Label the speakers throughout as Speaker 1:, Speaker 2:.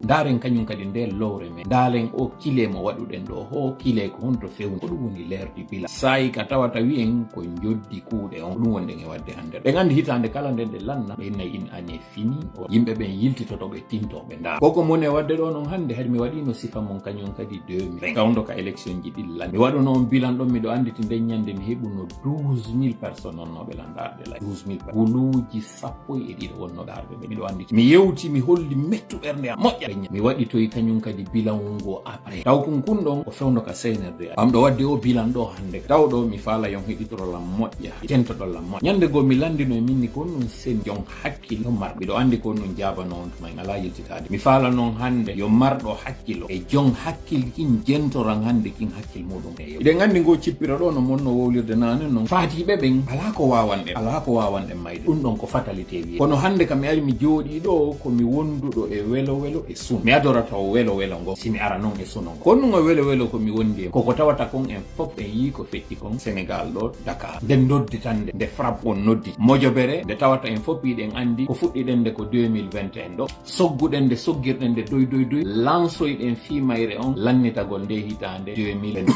Speaker 1: daren kañum kadi nde lowre men dalen o kile mo waɗuɗen ɗo ho kile ko honto fewni ko ɗum woni lerdi bila sayi ka tawata wi'en ko joddi kuuɗe on ɗum wonɗen e wadde hande ɓe gandi hitande kala nden ɗe lanna ɓe nayi in année fini o yimɓe ɓen yiltitoto ɓe tintoɓe nda koko mon e wadde ɗo noon hande hadi mi waɗino sifa mon kañum kadi 2020 kawdo ka élection ji ɗillan mi waɗu noon bilan ɗon miɗo anditi nden ñande mi heɓuno 12 000 personnes onnoɓe landarde lay 12 000 guluuji 11 wonnoɓe arde ɓe miɗo anditi mi yewti mi holli mettu ɓernde am moƴƴa mi waɗi toye kañum kadi bilan ngo après taw kun ɗon o fewno ka CNRD am ɗo wadde o bilan ɗo hande taw ɗo mi faala yon heɗitorolam moƴƴa tentoɗollam moƴƴa ñande goo mi landino e minni ko nun sen jon hakkille marɓe ɗo andi ko nun jabano on tuma en ala yiltitade mi faala noon hande yo marɗo hakkilo e jon hakkil kin jentoran hande kin hakkil muɗum e yo eɗen andi ngo cippira ɗo no monno wowlirde nane noon faatiɓe ɓen ala ko wawanɗe mayde ɗum ɗon ko fatalité wiye kono hande kam mi ari mi jooɗi ɗo komi wonduɗo e welo e sun mi adorata o welo ngo simi ara noon e sunon kon nun o welo komi wondi e koko tawata kon en fof en yi ko feƴƴi kon Sénégal ɗo Dakar nden nodditande nde frappe on noddi mojobere nde tawata en fof piɗen andi ko fuɗɗiɗen nde ko 2021 ɗo sogguɗen nde soggirɗen nde doy lansoyɗen fimayre on lannitagol nde hitande 2020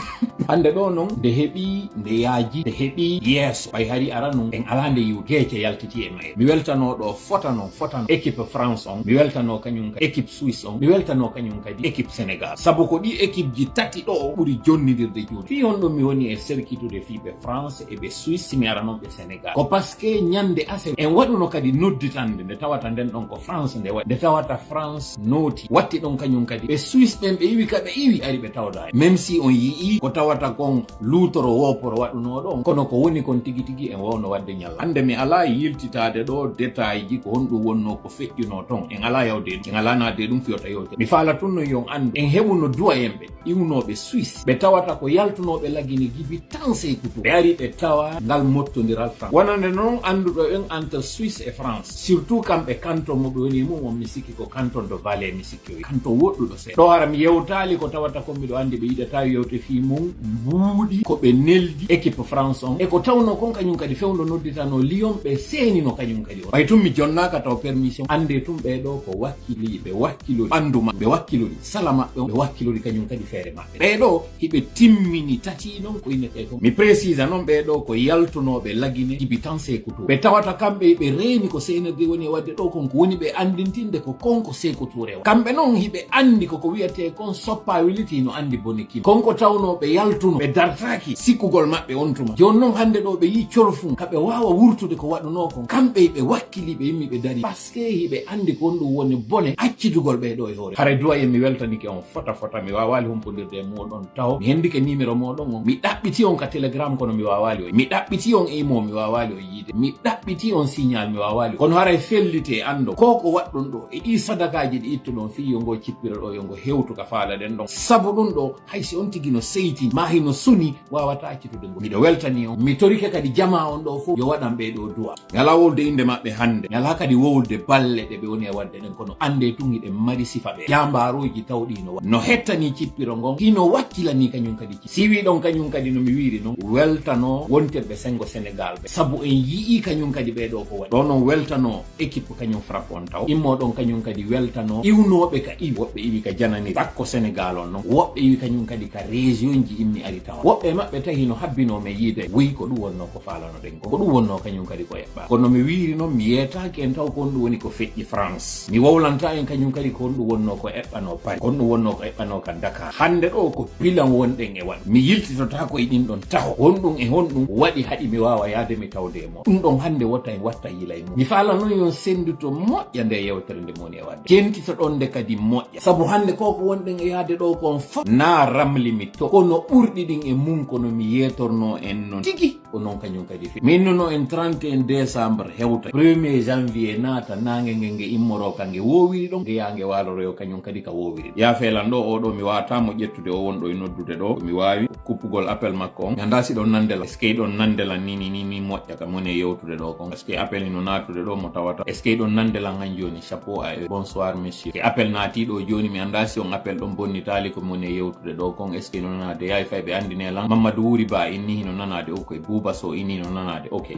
Speaker 1: hande ɗo noon nde heeɓi nde yaaji nde heeɓi yeeso ɓay hari ara nun en ala nde yiw geece yaltiti e mayre mi weltano ɗo fotano équipe France on mi weltano kañum kadi équipe Suisse on mi weltano kañum kadi équipe Sénégal sabu ko ɗi équipe ji tati ɗo ɓuuri jonnidirde juuɗe fi on ɗum mi woni e serkitude fiɓe France e ɓe Suisse mi ara noon ɓe Sénégal ko par ce que ñande ase en waɗuno kadi nodditande nde tawata nden ɗon ko France nde waɗi nde tawata France nooti watti ɗon kañum kadi ɓe Suisse ɓen ɓe iwi ka ɓe iwi ari ɓe tawda même si on yii ko tawata kon lutoro woporo waɗuno ɗon kono ko woni kon tigi en wawno wadde ñalla hande mi ala yiltitade ɗo détail ji ko honɗum wonno ko feƴƴuno ton en ala yawde ɗum en ala nadde ɗum fiyota yewte mi faala tun no yon ande en heɓuno duwa en ɓe iwnoɓe Suisse ɓe tawata ko yaltunoɓe lagine gibi tan seykutu ɓe ari ɓe tawa ngal mottodiral France wonande noon anduɗo en entre Suisse et France surtout kamɓe canton mo ɓe woni mum on mi sikki ko canton de Valais mi sikki canton woɗɗuɗo seeɗa ɗo ara mi yewtali ko tawata kon miɗo andi ɓe yiɗata yewte fi mum mbuuɗi ko ɓe neldi équipe France on e ko tawno kon kañum kadi fewno nodditano Lyon ɓe seenino kañum kadi on ɓay tum mi jonnaka taw permission ande tum ɓeɗo ko wakkiliɓe wakkilori ɓandu maɓɓe ɓe wakkilori sala maɓɓe on ɓe wakkilori kañum kadi feere maɓɓe ɓeɗo hiɓe timmini tati noon ko innete kon mi précisa noon ɓeɗo ko yaltunoɓe lagine jibi tan sekutu ɓe tawata kamɓe ɓe reeni ko CNRD woni e wadde ɗo kon ko woni ɓe andintinde ko konko sekutu rewa kamɓe noon hiɓe andi koko wiyete kon soppa wiliti no andi bone kin konko tawno ɓe yaltuno ɓe dartaki sikkugol maɓɓe on tuma joni noon hande ɗo ɓe yi corfum kaɓe wawa wurtude ko waɗuno kon kamɓe ɓe wakkili ɓe yimmi ɓe dari par ce que hiɓe andi ko on ɗum woni bone accitugol ɓeɗo e hoore hara duwa en mi weltanike on fota mi wawali humpodirde e moɗon taw mi hendike numéro moɗon on mi ɗaɓɓiti on ka télégramme kono mi wawali o mi ɗaɓɓiti on email mi wawali o yiide mi ɗaɓɓiti on signal mi wawali kono haray fellite ando koko waɗɗon ɗo e ɗi sadakaji ɗi ittuɗon fi yongo cippira ɗo yongo hewtu ka faala ɗen ɗon sabu ɗum ɗo haysi on tigui no seyti ma hino suni wawata accitude ngo miɗo weltani on mi torike kadi jama on ɗo fof yo waɗan ɓeɗo duwa ngala wolde inde maɓɓe hande ngala kadi wowlde balle ɗe ɓe woni e wadde ɗen kono ande tun hiɗen mari sifa ɓe jambaruji tawɗino no hettani cippiro ngon hino wakkilani kañum kadi siwi ɗon kañum kadi no mi wiri noon weltano wontirɓe sengo Sénégal ɓe sabu en yii kañum kadi ɓeɗo ko waɗi ɗo noon weltano équipe kañum frappe on taw immoɗon kañum kadi weltano iwnoɓe ka iwi woɓɓe iwi ka janani takko Sénégal on noon woɓɓe iwi kañum kadi ka région ji immi ari tawa woɓɓe maɓɓe tahi no habbinome yiide wi ko ɗum wonno ko falano ɗen ko ɗum wonno kañum kadi ko eɓɓa kono mi wiri noon mi yetaki en taw ko on ɗum woni ko feƴƴi France mi wowlanta en kañum kadi ko on ɗum wonno ko eɓɓano Paris ko on ɗum wonno ko eɓɓano ka Dakar hande ɗo ko bilan wonɗen e waɗi mi yiltitota ko e ɗin ɗon taw honɗum e honɗum waɗi haɗi mi wawa yaade mi tawde e mo ɗum ɗon hande wotta en watta yila e mum mi faala noon yon senduto moƴƴa nde yewtere nde moni e wadde jentito ɗon nde kadi moƴƴa sabu hande koko wonɗen e yaade ɗo kon fof na ramlimi to kono ɓurɗi ɗin e mum kono mi yetorno en noon tigui ko noon kañum kadi fi min nono en 31 décembre hewta 1er janvier naata nangue nge immoro kange wowiri ɗon nge yangue waloroyo kañum kadi ka wowiri ya felan ɗo oɗo mi watamo ƴettude o wonɗo e noddude ɗo mi wawi kuppugol appel makko on anda si ɗon nandela est ce que ɗon nandela ni moƴƴa ka moni e yewtude ɗo kon est ce que appel ni no natude ɗo mo tawata est ce que ɗon nandela han joni chapeau à eux bonsoir monsieur e appel naati ɗo joni mi anda si on appel ɗon bonnitali ko moni e yewtude ɗo kon est ce que no nanade yayi fay ɓe andine lan Mamadou Wuri Ba inni hino nanade o koye buuba so inino nanade ok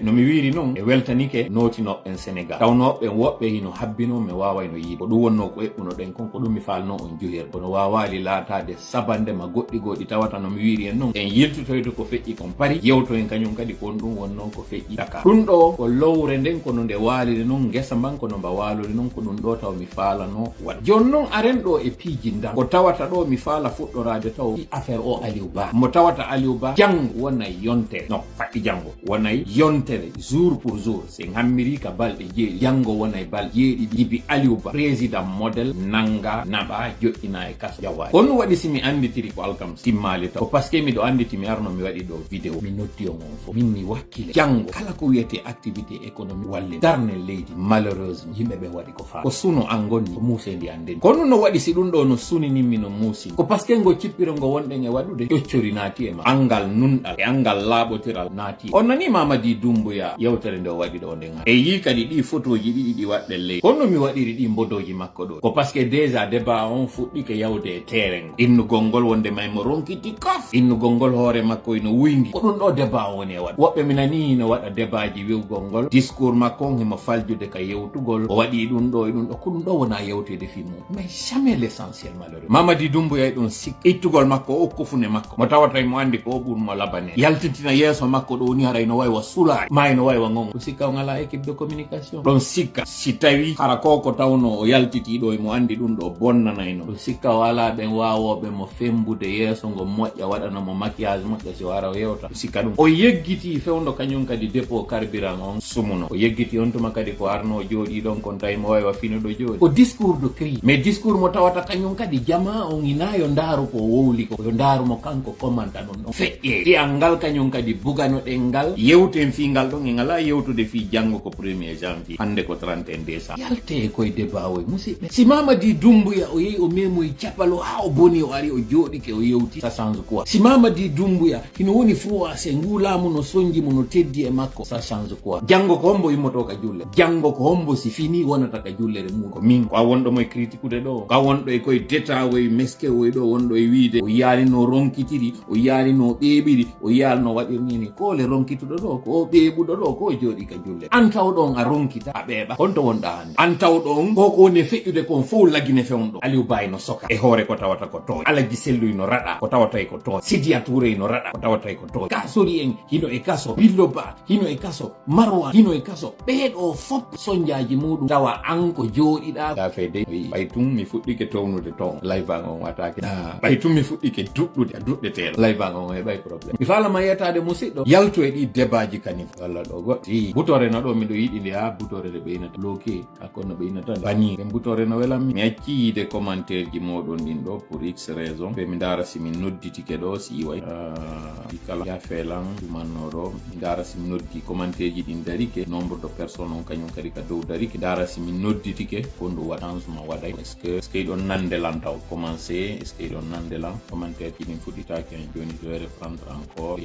Speaker 1: no mi wiri noon e weltanike notinoɓe en Sénégal tawnoɓe woɓɓe hino habbino mi waway no yiibo ɗum wonno ko eɓɓuno ɗen kon ko ɗum mi falno on juher kono wawali laatade sabande ma goɗɗi tawata no mi wiri en noon en yiltotoyde ko feƴƴi kon pari yewto en kañum kadi kon ɗum wonno ko feƴƴi Dakar ɗum ɗo ko lowre nden kono nde waaliri noon gesa man kono mba walori noon ko ɗum ɗo taw mi falano waɗa joni noon aren ɗo e piijindan ko tawata ɗo mi faala fuɗɗorade taw i affaire o Aliou Ba mo tawata Aliou Ba janggo wonay yontere non faɗɗi janggo wonay yontere jour pour jour sen hammiri ka balɗe jeeɗi janggo wonay balɗe jeeɗiɗi jibi Aliou Ba président modèle nanga naɓa joƴƴina e kaso jawaji on waɗi simi anditiri ko alkam simmali taw ko par ce que miɗo anditi mi arno mi waɗi ɗo vidéo mi noddi on fof min mi wakkile janggo kala ko wiyete activité économique walle darne leydi malheureusement yimɓeɓe waɗi ko fa ko suno an gonni ko muusendi andeni kono no waɗi si ɗum ɗo no suninimmi no muusi ko par ce que ngo cippiro ngo wonɗen e waɗude ƴoccori naati e ma angal nunɗal e angal laaɓotiral naati on nani Mamady Doumbouya yewtere nde o waɗi ɗo nden e yi kadi ɗi photo ji ɗiɗi ɗi waɗɗe leydi kono mi waɗiri ɗi mbodoji makko ɗo ko par ce que déjà débat on fuɗɗike yawde e terrain innugol ngol wonde may mo ronkiti kof innugol ngol hoore makko ino wuyndi ko ɗum ɗo débat woni e waɗa woɓɓe mi nani no waɗa débat ji wewgol ngol discours makko on himo faljude ka yewtugol o waɗi ɗum ɗo e ɗum ɗo ko ɗum ɗo wona yewtede fi mum mais jamais l'essentiel malheureux Mamady Doumbouya e ɗum sikka ittugol makko o kofune makko mo tawata mo andi ko o ɓurmo labane yaltitina yeeso makko ɗo ni haray no waywa sulaade ma no waywa gongo ɗum sikka o ngala équipe de communication ɗon sikka si tawi hara koko tawno o yaltitiɗo e mo andi ɗum ɗo bonnanayno ɗum sikka o ala ɓen wawoɓe mo fembude yeeso ngo moƴƴa waɗanamo maquillage moƴƴa si o ara o yewta sikka ɗum o yeggiti fewndo kañum kadi dépôt carburant on sumuno o yeggiti on tuma kadi ko arno jooɗi ɗon kon tawi mo waywa finuɗo jooɗi ko discours de cri mais discours mo tawata kañum kadi jama on ina yo ndaaru ko wowli ko yo ndaarumo kanko commanta ɗum ɗon feƴƴe ɗiyal ngal kañum kadi bugano ɗen ngal yewten fi ngal ɗon e ngala yewtude fi janggo ko 1er janvier hande ko 31 décembre yalte koye débat oye musidɓe si Mamady Doumbouya o yehi o memoye caɓalo ha o boni o ari o jooɗike o yewti ça change quoi si Mamady Doumbouya hino woni froissé ngulamu no sonjimo no teddi e makko ça change quoi janggo ko hombo yimmoto ka julle janggo ko hombo si fini wonata ka jullere mum ko min ko a wonɗo moye critiqueude ɗo ka wonɗo e koye détat woye meske woye ɗo wonɗo e wiide o yaali no ronkitiri o yaali no ɓeeɓiri o yaali no waɗirnini ko le ronkituɗo ɗo ko ɓeeɓuɗo ɗo ko jooɗi ka julle an taw ɗon a ronkita a ɓeeɓa honto wonɗa hande an taw ɗon koko woni feƴƴude kon fof lagine fewɗo Aliou Ba no soka e hoore ko tawata ko toon Alaji Sellu no raɗa ko tawata ko toon Sidia Touré no raɗa ko tawata ko toon Kasori en hino e kaso Billo Ba hino e kaso Marwa hino e kaso ɓeeɗo fop soñjaji muɗum tawa an ko jooɗiɗa da fede ɓay tum mi fuɗɗike townude toon live an on watake ɓay tum mi fuɗɗike duɗɗude duɗɗetelo live an on heɓay probléme mi falama yettade musidɗo yalto e ɗi débat ji kañum walla ɗo goɗɗi butore no ɗo miɗo yiɗi nde ha butore nde ɓeynata loke hakkono ɓeynata bani ɗen butore no welammi mi acci yiide commentaire ji moɗon ɗin ɗo pour x raison ɓe mi dara si min nodditike ɗo si way ɗi kala ya feelan ɗumannoɗo mi dara si mi noddi commentaire ji ɗin darike nombre de personnes on kañum kadi ka dow darike dara si min nodditike ko ndu waɗansuma waɗay est ce que ɗon nandelan taw commencé est ce que ɗon nandelan commentaire ji ɗin fuɗɗitake en joni je vais reprendre encore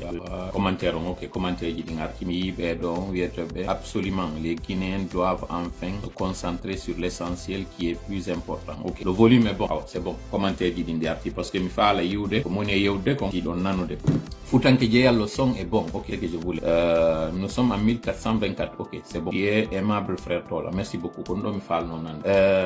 Speaker 1: commentaire on ok commentaire ji ɗin arti mi yiɓe ɗon wiyetoɓe absolument les Guinéens doivent enfin se concentrer sur l'essentiel qui est plus important ok le volume est bon c'est bon commentaire ji ɗin ɗi arti par ce que mi faala yiwde ko moni e yewde kon ɗiɗon nanude Foutanké Dieyal, le son est bon, ok, que je voulais. Nous sommes en 1424, ok, c'est bon. Qui est aimable frère Tola, merci beaucoup. Kondo mi fal non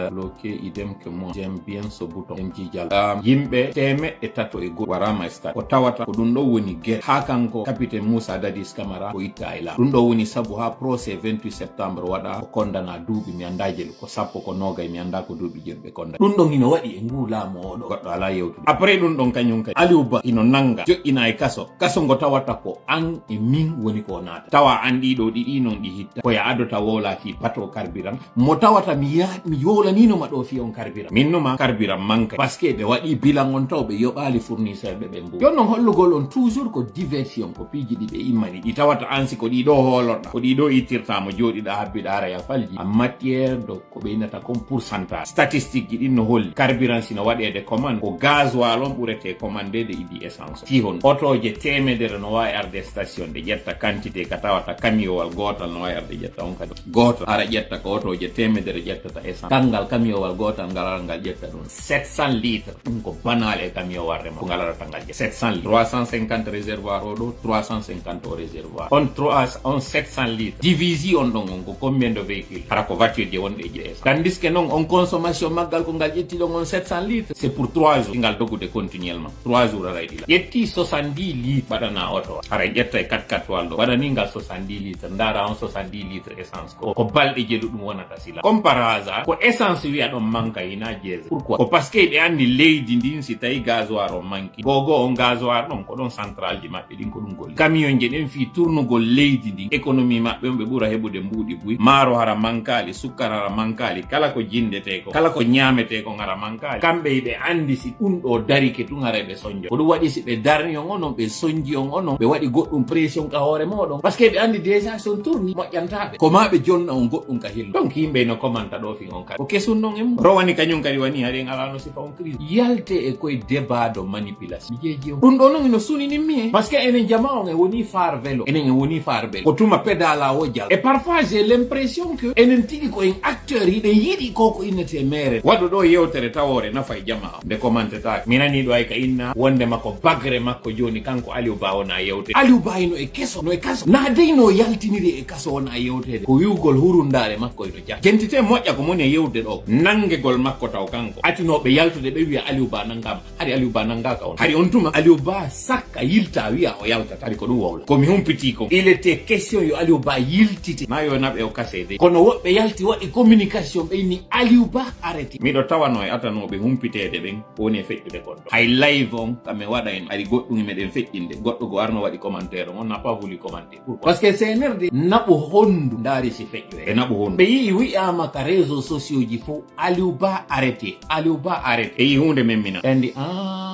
Speaker 1: bloqué idem que moi, j'aime bien ce bouton. MJ Diallo. Yimbe teme et tato e go warama esta. Ko tawata ko ɗum ɗo woni guerre. Ha kanko capitaine Moussa Dadis Camara ko itta e la. Ɗum ɗo woni sabu ha procès 28 septembre waɗa ko kondana duuɓi mi andaje ko sappo ko nogay mi anda ko duuɓi jeɗi ɓe konda. Ɗum ɗon ino waɗi e ngu laamu oɗo goɗɗo ala yewtude. Après ɗum ɗon kañum kadi Aliou Ba ino nanga joƴƴina e kaso ngo tawata ko an e min woni ko naata tawa an ɗiɗo ɗiɗi non ɗi hitta koya adota wola fi bato carburant mo tawata mi yolanino ɗo fi on carburant min numa carburant manka parce que ɓe waɗi bilan on taw ɓe yoɓali fournisseur ɓe mbu jonnon hollugol on toujours ko diversion ko piiji ɗi ɓe immani ɗi tawata ansi ko ɗiɗo holorɗa ko ɗiɗo ittirtamo joɗiɗa habbiɗa ara ya falji en matière de ko ɓeynata comme pourcentage statistique ji ɗin no holli carburant sino waɗede commande ko gasoil on ɓurete commandede idi essence tihon otoje temedere no wawi arde station de ƴetta quantité ka tawata camiowal gotal no wawi arde ƴetta on kadi gotal ara ƴetta ko otoje temedere ƴettata essence kangal camiowal gotal ngal ngal ƴetta ɗum 700 litres ɗum ko banal e camiowal rema ko ngal arata ngal ƴetta 700 litres 350 réservoir do 350 au réservoir on 700 litres divisi on don on ko combien de véhicules para ko voiture je wonde je essence tandis que non on consommation maggal ko ngal yetti don on 700 litres c'est pour 3 jours ngal dogude continuellement 3 jours ara dila yetti 70 litres badana auto ara jetta 4x4 waldo badani ngal 70 litres ndara on 70 litres essence ko balde je dum wonata sila comme par hasard ko essence wi adon manka ina jeze pourquoi ko parce que be andi leydi ndin si tay gasoil on manki gogo on gasoil non ko don central di mabbe din ko dum gol camion je den fi tournugol leydi din économie mabbe be bura hebude mbudi buy maro hara mankali sukkara hara mankali kala ko jindete ko kala ko nyamete ko ngara mankali kambe be andi si dum do dari ke tun harebe sonjo ko dum wadi si be darni on onon be sonji on onon be wadi goddum pression ka hore modon parce que be andi déjà son tourni mo yantabe ko mabe jonna on goddum ka hillo donc yimbe no commenta do fi on ka ko kesun non em rowani kanyum kadi wani hare ngala no sifa on crise yalte e koy débat do manipulation jeje dum do non no suni ni mi parce que enen jama on e woni far velo enen woni far velo ko tuma pedala o jal et parfois j'ai l'impression que enen tigi ko en acteur yi de yidi koko inete mere wado do yewtere tawore na fay jama de commenter ta minani do ay ka inna wonde makko bagre makko joni kanko Aliou Ba wona yewte Aliou Ba no e keso no e kaso na deyno yaltiniri e kaso wona yewtede ko yugol hurundare makko do ja gentite moƴƴa ko moni yewde do nangegol makko taw kanko atinobe yaltude be wiya Aliou Ba nangam hari Aliou Ba nangaka on hari on tuma Aliou Ba sakka yilta wiya o yalta tari ko dum wawla ko mi humpiti ko il était question yo Aliou Ba yiltite mayo nabe o kasede kono wobbe yalti wadi communication be ni Aliou Ba arrêté mi do tawano e atanobe humpitede ben woni feccude goddo hay live on kame wada en ari goddum meden feccinde goddo go arno wadi commentaire on n'a pas voulu commenter pourquoi parce que c'est nerde nabo hondu ndari si feccu e nabo hondu be yi wi ama ka réseaux sociaux ji fo Aliou Ba arrêté Aliou Ba arrêté e yi hunde memmina andi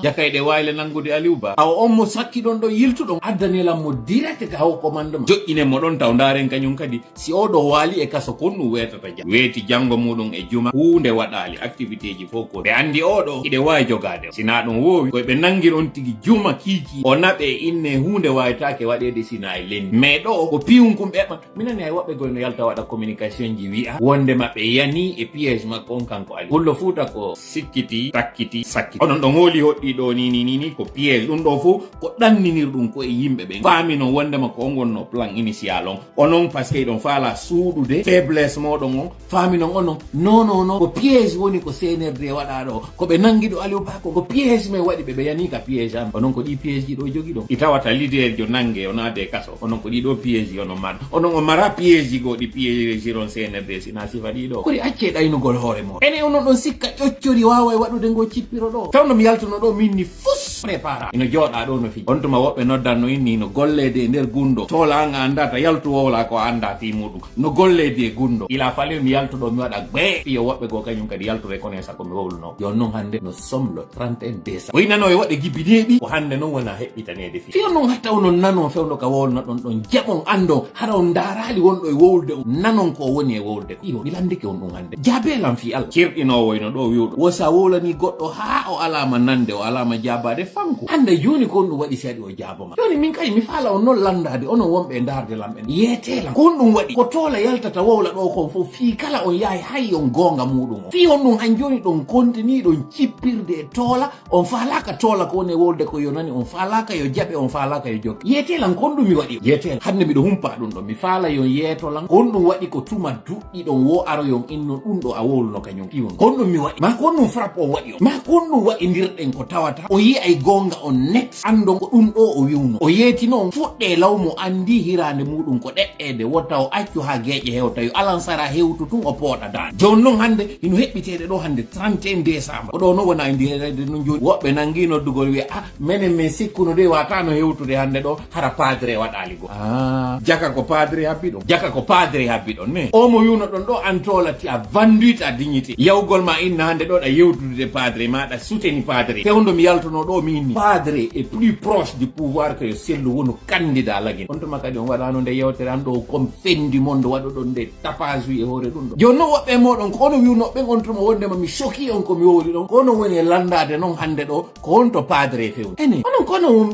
Speaker 1: jakayde wayle nangude Aliou Ba aw on mo sakki don do yiltudon addanela mo direct ka haw commandement joggine mo don taw ndaren kanyum kadi si o do wali e kaso konnu wetata jam weti jango mudum e juma hunde wadali activité ji fo ko be andi o do ide way jogade sina don wowi ko be nangiron tigi juma kiki o nabe inne hunde waytake wadede sina e len me do ko piun kum be minani ay wobbe goyno yalta wada communication ji wi'a wonde mabbe yani e piège makko on kanko ali hullo futa ko sikkiti takkiti sakkiti onon don holi hoddi do ni ko piège dum do fu ko danninir dum ko e yimbe be famino wonde makko on gonno plan initial on onon parce que don fala suudude faiblesse modon on famino onon non ko piège woni ko CNRD wada do ko be nangido Aliou Ba ko piège me wadi be yani ka piège am onon ko di piège ji do jogi do itawata leader jo nange onade kaso onon ko di do piège onon man onon o mara piège go di piège jiron CNRD sina sifa di do ko di acce daynugol hore mo ene onon don sikka ƴoccori wawa wadude ngo cippiro do tawno mi yaltuno do minni fus prépara ino joda do no fi on tuma wobbe noddanno inni no gollede nder gundo tola anga andata yaltu wowla ko anda fi mudum no gollede gundo ila fale mi yaltudo mi wada gbe yo wobbe go kanyum kadi yaltu reconnaissance ko mi wowluno yo non hande no somme le 31 décembre wayna no e wadde gibineedi ko hande non wona hebbitanede fi non hatta onon nanon fewno ka wowlno don jabon ando hara on darali wondo e wowlde nanon ko woni e wowlde iyo ilandike on dum hande jabelam fi al kirdino woyno do wiudo wosa wolani goddo ha o alama nande o alama jabade fanko hande joni ko dum wadi sedi o jaboma joni min kay mi fala on non landade onon wombe darde lamben yetela ko dum wadi ko tola yaltata wowla do ko fo fi kala on yayi hay on gonga mudum fi on dum han joni don kontini don cippirde e tola on falaka tola ko ne wolde ko yonani on falaka yo jabe on falaka yo jokki yetela ko dum mi wadi yetela hande mi do humpa dum do mi fala yo yetola ko dum wadi ko tuma duddi don wo aro yon inno dum do a wowluno kanyum kiwon ko dum mi wadi ma ko dum frappe o wadi ma ko dum wadi dirden ko tawata o yi ay gonga on net andon ko dum do o wiwno o yeti non fudde lawmo andi hirande mudum ko deddede wotta o accu ha geje hewta yo alansara hewtu tun o poda dan jon non hande ino hebbitede do hande 31 décembre do no wona indi herede no joni wobbe nangino dugol wi menen men sikkuno de wata no hewtude hande do hara padre wadali go jaka ko padre habbido ne o mo yuno don do antola ti a vendu ta dignité yawgol ma inna hande do da yewtude de padre ma da souteni padre fewndo mi yaltono do minni padre est plus proche du pouvoir que sellu wono candidat lagin on to makadi on wada no de yewtere ando comme fendi mondo wado don de tapage e hore dum do jonno wobbe modon ko no wiuno be on to mo wonde ma mi choki on ko mi woli don ko no woni landade non hande do ko on to padre few ene onon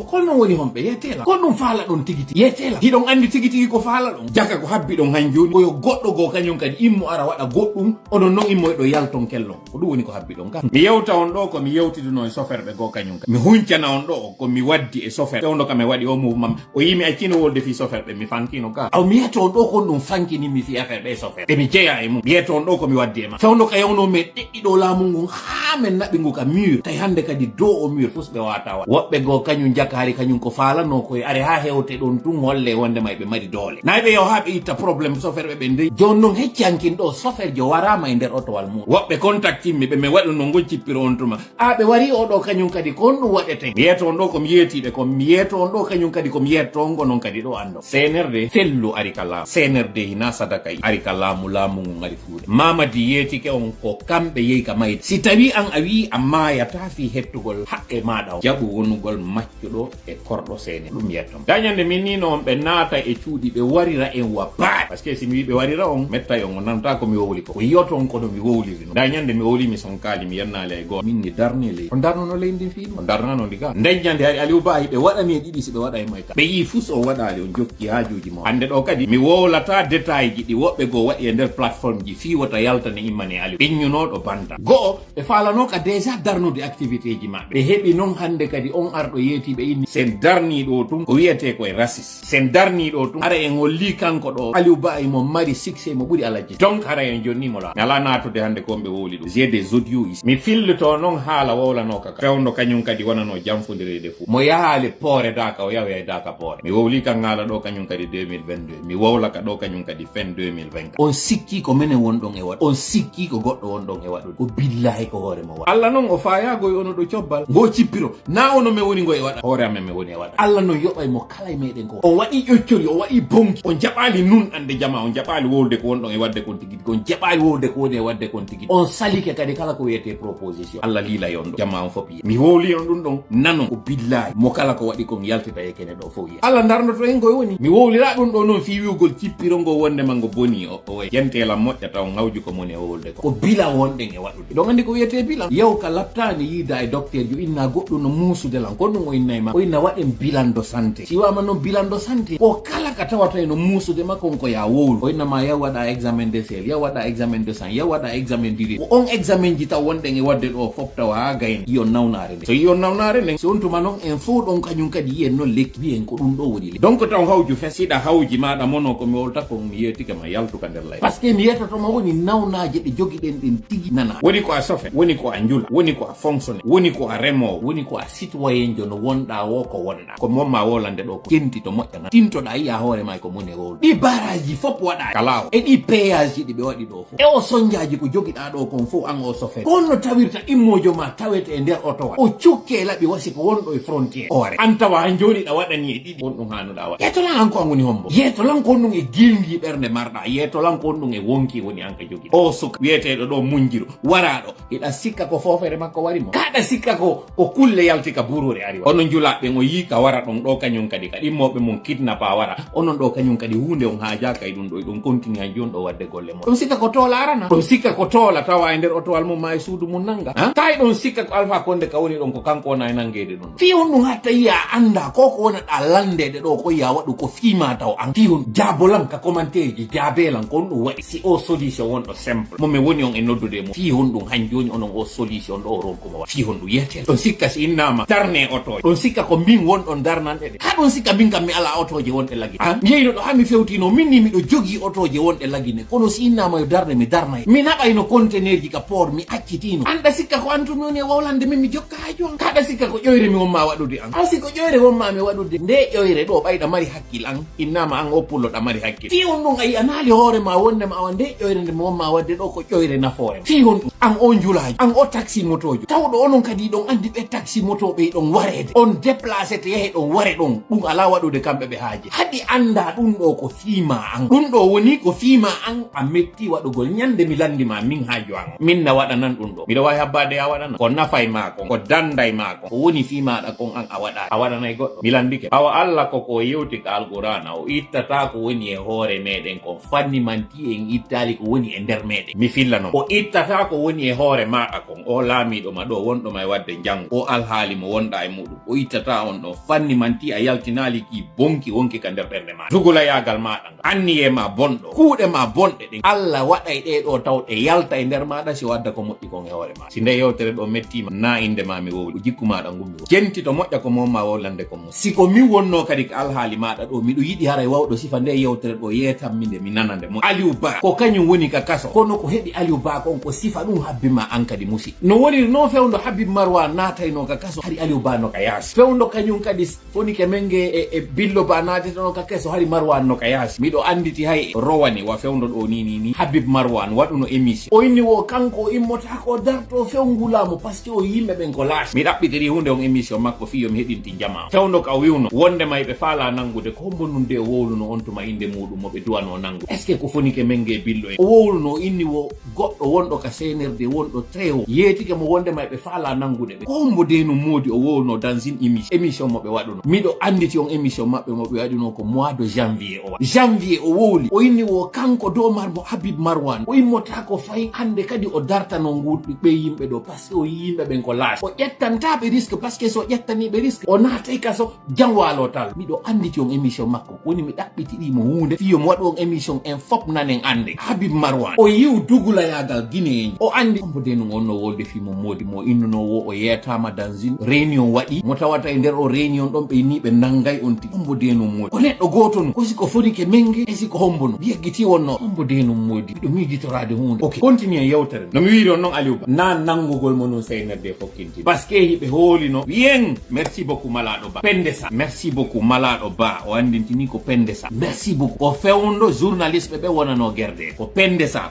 Speaker 1: ko no woni hombe yetela ko dum faala don tigiti yetela di don andi tigiti ko faala don jaka ko habbi don hanjoni ko yo goddo go kanyum kadi immo ara wada goddum onon non immo do yalton kellon ko dum woni ko habbi don kam mi yewta on do ko mi yewtiduno e soferbe go kanyum mi huncana on do ko mi waddi e sofer fewndo kam e waɗi o mouvement o yimi accino wolde fi sofer ɓe mi fankino ka aw mi yeton ɗo kon ɗum fankini mi fi affaire ɓe sofer ɓe mi jeeya e mum yeton ɗo komi waddi e ma fewndo ka yawno me ɗeɗɗiɗo laamu ngu ha men naɓi ngu ka mur tawi hande kadi dow o mur fusɓe wata wa woɓɓe go kañum jakkaari kañum ko falano koye are ha hewte ɗon tun holle wonde may ɓe mari doole nayi ɓe yaw ha ɓe itta probléme sofer ɓe nde joni noon heccankin ɗo sofer jo warama e nder otowal mum woɓɓe contactimmi ɓe mi waɗi no goncippiro on tuma ɓe wari oɗo kañum kadi kon ɗum waɗete mi yeto on ɗo komi yetiɓe ko mi yeto on ɗo kañum kadi komi yetto gonon kadi ɗo ando CNRD fellu ari ka laamu CNRD hina sadaka ari ka laamu ngu ngari fuude mamadi yetike on ko kamɓe yehi ka mayde si tawi an a wi a mayata fi hettugol haqqe maɗa jaɓu wonugol maccuɗo e korɗo sene ɗum yettom dañande min ni noon ɓe naata e cuuɗi ɓe warira en wa baaɗ par ce que si mi wi ɓe warira on metta on o nanta komi wowli ko yiyoton kono mi wowliri no dañande mi wowlimi son kaali mi yennali e goto min ni darne leydi on darnono leydi ndin fiiɗum on darnano ndi ga deññande hari Aliou Ba ɓe waɗani e ɗiɗi si ɓe waɗa e mayka ɓe yi fus o waɗali on jokki hajuji ma hande ɗo kadi mi wowlata détail ji ɗi woɓɓe go waɗi e nder plateforme ji fiwata yaltane immane Aliou ɓiññunoɗo banta go'o ɓe falano ka déjà darnude activité ji maɓɓe ɓe heeɓi noon hande kadi on arɗo yetiɓe inni sen darniɗo tun ko wiyete koye racis sen darniɗo tun ara en holli kanko ɗo Aliou Ba mo mari succès mo ɓuuri alaji donc hara en jonnimo la mi ala natude hande komɓe wowli ɗum j'ai des audios ici mi fillito noon haala wowlano kaka fewndo kañum kadi wonano jamfodirede fou mo yahali poore daka o yawe daka poore mi wowli kan haala ɗo kañum kadi 2022 mi wowla ka ɗo kañum kadi fin 2024 on sikki ko minen wonɗon e waɗ on sikki ko goɗɗo wonɗon e waɗude ko billahi ko hoore mo waɗa Allah noon o fayagoy ono ɗo cobbal ngo cippiro na ono mi woni ngo e waɗa hoore amen mi woni e waɗa Allah noon yoɓay mo kala e meɗen ko on waɗi ƴoccoli o waɗi bonki on jaɓali nun ande jama on jaɓali wolde ko wonɗon e wadde kon tigui on jaɓali wolde ko woni e wadde kon tigui on salike kadi kala ko wiyete proposition Allah liila yon ɗo jama on fop yiya mi wowli on ɗum ɗon nanon ko billahi mo kala ko waɗi kon yaltita e kene ɗo fof yiya Allah darnoto en koye woni mi wowlira ɗum ɗo noon fi wiwgol cippirongo wonde mango boni o yentelam moƴƴa taw ngawji ko moni e wolde ko bila wonɗen e waɗude ɗon andi ko wiyete bilan yew ka lattani yiida e docteur jo inna goɗɗo no muusude lan kon ɗum o inna e ma o inna waɗen bilan de santé si wama noon bilan de santé ko kala ka tawata eno muusude makko ko ya wowlu o innama yaw waɗa examen de sel yaw waɗa examen de sang yaw waɗa examen d'urine on examen ji taw wonɗen e wadde ɗo fof tawa ha gayni yiyon nawnare nde so yiyon nawnare nden so on tuma noon en fo ɗon kañum kadi yiyen noon lekki wiyen ko ɗum ɗo woni lekki donc taw hawju fesiɗa hawji maɗa mono komi wolta ko mi yetike ma yaltuka nder lay par ce que mi yettatoma woni nawnaje ɗe joguiɗen ɗen tigui nana woni ko a sofe woni ko a njula woni ko a fonctionné woni ko a remowo woni ko a citoyen jo no wonɗa wo ko wonɗa ko momma wolande ɗo ko kenti to moƴƴana tintoɗa yiya hoore ma ko moni e wowlu ɗi baraji fop waɗa kalaw e ɗi péage ji ɗi ɓe waɗi ɗo fof e o soñdiaji ko joguiɗa ɗo kon fof an o sofe kon no tawirta immojo ma tawete e nder otowa o cukke laɓi wasi ko wonɗo e frontiére hoore an tawa han joni ɗa waɗani e ɗiɗi on ɗum hanuɗa waɗa yetolan an ko an woni hombo yetolan kon ɗum e gildi ɓerde marɗa yetolan kon ɗum e wonki woni an ka jogui o suka wiyeteɗo ɗo munjiro waraɗo iɗa sikka ko fofere makko warimo kaɗa sikka ko kulle yalti ka burure ari onon julaɓe o yi ka wara ɗon ɗo kañum kadi ka ɗimmoɓe mum kidnappa wara onon ɗo kañum kadi hunde on ha jaka e ɗum ɗo ɗum continue han joni ɗo wadde golle mo ɗum sikka ko toola arana ɗum sikka ko toola tawa e nder otowal mum ma e suudu mum nanga tawi ɗon sikka ko Alpha Condé ka woni ɗon ko kanko wona e nangede ɗum fi on ɗum hatta yiya anda ko wonaɗa landede ɗo ko yiya waɗu ko fima taw an fi on jabolam ka commentaire ji jabelan kon ɗum waɗi si o solution wonɗo simple momi woni on e noddude mum fi hon ɗum han joni onon o solution ɗo o ronkumo waɗa fi hon ɗum yiyete ɗon sikka si innama darne otoje ɗon sikka ko min wonɗon darnanɗe ɗe ha ɗon sikka min kam mi ala otoje wonɗe lagui mi yeyno ɗo ha mi fewtino min ni miɗo jogui otoje wonɗe laguine kono si innama yo darne mi darnay mi naɓayno contenaire ji ka port mi accitino anda sikka ko antumi woni e wawlande min mi jokka ha jon kaɗa sikka ko ƴoyre mi wonma waɗude an si ko ƴoyre wonmami waɗude nde ƴoyre ɗo ɓayɗa mari hakkil an innama an o pulloɗa mari hakkil fi on ɗum ayi a naali hoorema wondema awa nde ƴoyre nde mi wonma wadde ɗo ko ƴoyre nafoore fi on ɗum an o julaji an o taxi motojo tawɗo onon kadi ɗon andi ɓe taxi motoɓe ɗon warede on déplacé te yehe ɗon ware ɗon ɗum ala waɗude kamɓe ɓe haaji haɗi anda ɗum ɗo ko fiima an ɗum ɗo woni ko fiima an a metti waɗugol ñande mi landima min haaju an min na waɗanan ɗum ɗo miɗa wawi habbade a waɗana ko nafay maako ko danday maako ko woni fiimaɗa kon an a waɗanay goɗɗo mi landike ɓawa Allah koko yewti ka alqur'ana o ittata ko woni e hoore meɗen kon fanni manti en ittali ko woni e nder meɗen mi fillano o ittata ko woni e hoore maɗa kon o laamiɗo ma ɗo wonɗoma e wadde janggo o alhaali mo wonɗa e muɗum o ittata on ɗo fanni manti a yaltinali ki bonki wonki ka nder ɓernde ma jugulayagal maɗa nga anniye ma bonɗo kuuɗe ma bonɗe ɗen Allah waɗay ɗe ɗo tawɗe yalta e nder maɗa si wadda ko moƴƴi kon e hoore ma si nde yewtere ɗo mettima na inde ma mi wowli ko jikku maɗa gummi jenti to moƴƴa ko momma hollande ko mo siko mi wonno kadi alhaali maɗa ɗo miɗo yiɗi haray wawɗo sifa nde yewtere ɗo yeetamminde mi nanande mo Aliou Ba ko kañum woni ka kaso kono ko heɓi Aliou Ba kon ko sifa ɗum habbima an kadi musi no woni no fewndo Habib Marwan natayno ka kaso hari Aliou Ba no ka yaasi fewndo kañum kadi foni ke menge e Billo Ba natayno ka kaso hari Marwan no ka yaasi miɗo anditi hay rowani wa fewndo ɗo ni Habib Marwan waɗuno émission o inni wo kanko immota ko darto fewngulamo par ce que o yimɓe ɓen ko laasi mi ɗaɓɓitiri hunde on émission makko fiyo mi heɗinti jama fewndo ka wiwno wonde may ɓe faala nangude ko bonnude o wowluno on tuma inde muɗum mo ɓe duwano nangu est ce que ko foni ke menge Billo o wowluno inni wo goɗɗo wonɗo ka senerde wonɗo trewo yeetike mo wonde may ɓe faala nangude ɓe kombo deno moodi o wowluno dans une émission mo ɓe waɗuno miɗo anditi on émission maɓɓe mo ɓe waɗuno ko mois de janvier janvier o wowli o inni wo kanko dow marmo Habib Marwan o immota ko fayi hande kadi o dartano nguɗɗi ɓe yimɓe ɗo par ce que o yimɓe ɓen ko laasi o ƴettantaɓe risque par ce que so ƴettaniɓe risque o naatay kaso jangwalo tal miɗo anditi on émission makko woni mi ɗaɓɓitiɗimo hunde fiyo mo waɗu on émission en fop nanen ande Habib Marwan o yiw dugulayagal Guinéen o andi ombo deno wonno wolde fimo modi mo innunowo o yeetama dans une réunion waɗi mo tawata e nder o réunion ɗon ɓe ni ɓe nanggay on tigi ombo deno modi o neɗɗo goto no ko siko foni ke menge e siko hombono yeggiti wonno ombo deno modi miɗo miijitorade hunde ok continue yewtere no mi wiiri on noon Aliou Ba na nangugol mo non seynerde fokkinti par ce que hiɓe hoolino wiyen merci beaucoup malaɗo Ba Pendesa merci beaucoup malaɗo Ba o andintini ko Pendesa merci beaucoup ko fewndo journaliste ɓe wonano guerde ko Pendesa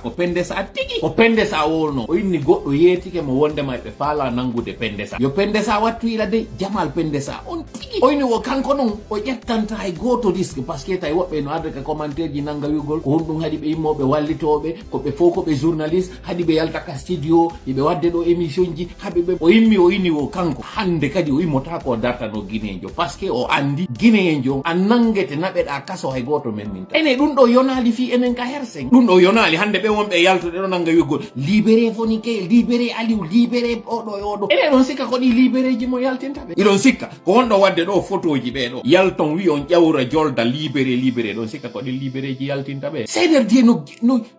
Speaker 1: tigi ko Pendesa wolno o inni goɗɗo yeetike mo wondema ɓe faala nangude Pendesa yo Pendesa wattu ila de Jamal Pendesa on tigi o inni wo kanko noon o ƴettanta hay goto risque par ce que tawi woɓɓe no adda ka commentaire ji nanga wigol ko honɗum haɗi ɓe yimmoɓe wallitoɓe ko ɓe fof ko ɓe journaliste haɗi ɓe yalta ka studio yiɓe wadde ɗo émission ji haɓe ɓe o yimmi o inni wo kanko hande kadi o immota ko dartano guinéenjo par ce que o andi guinéenjo a nangete naɓeɗa kaso hay goto men min ta ene ɗum ɗo yonali fi enen ka hersen ɗum ɗo yonali hande ɓe wonɓe yaltuɗe ɗo nanga wiggol libéré Fonike libéré Aliou libéré oɗo e oɗo ene ɗon sikka ko ɗi libéré ji mo yaltinta ɓe iɗon sikka ko wonɗo wadde ɗo photo ji ɓe ɗo yalton wi on ƴawra jolda libéré ɗon sikka ko ɗi libéré ji yaltinta ɓe seyderde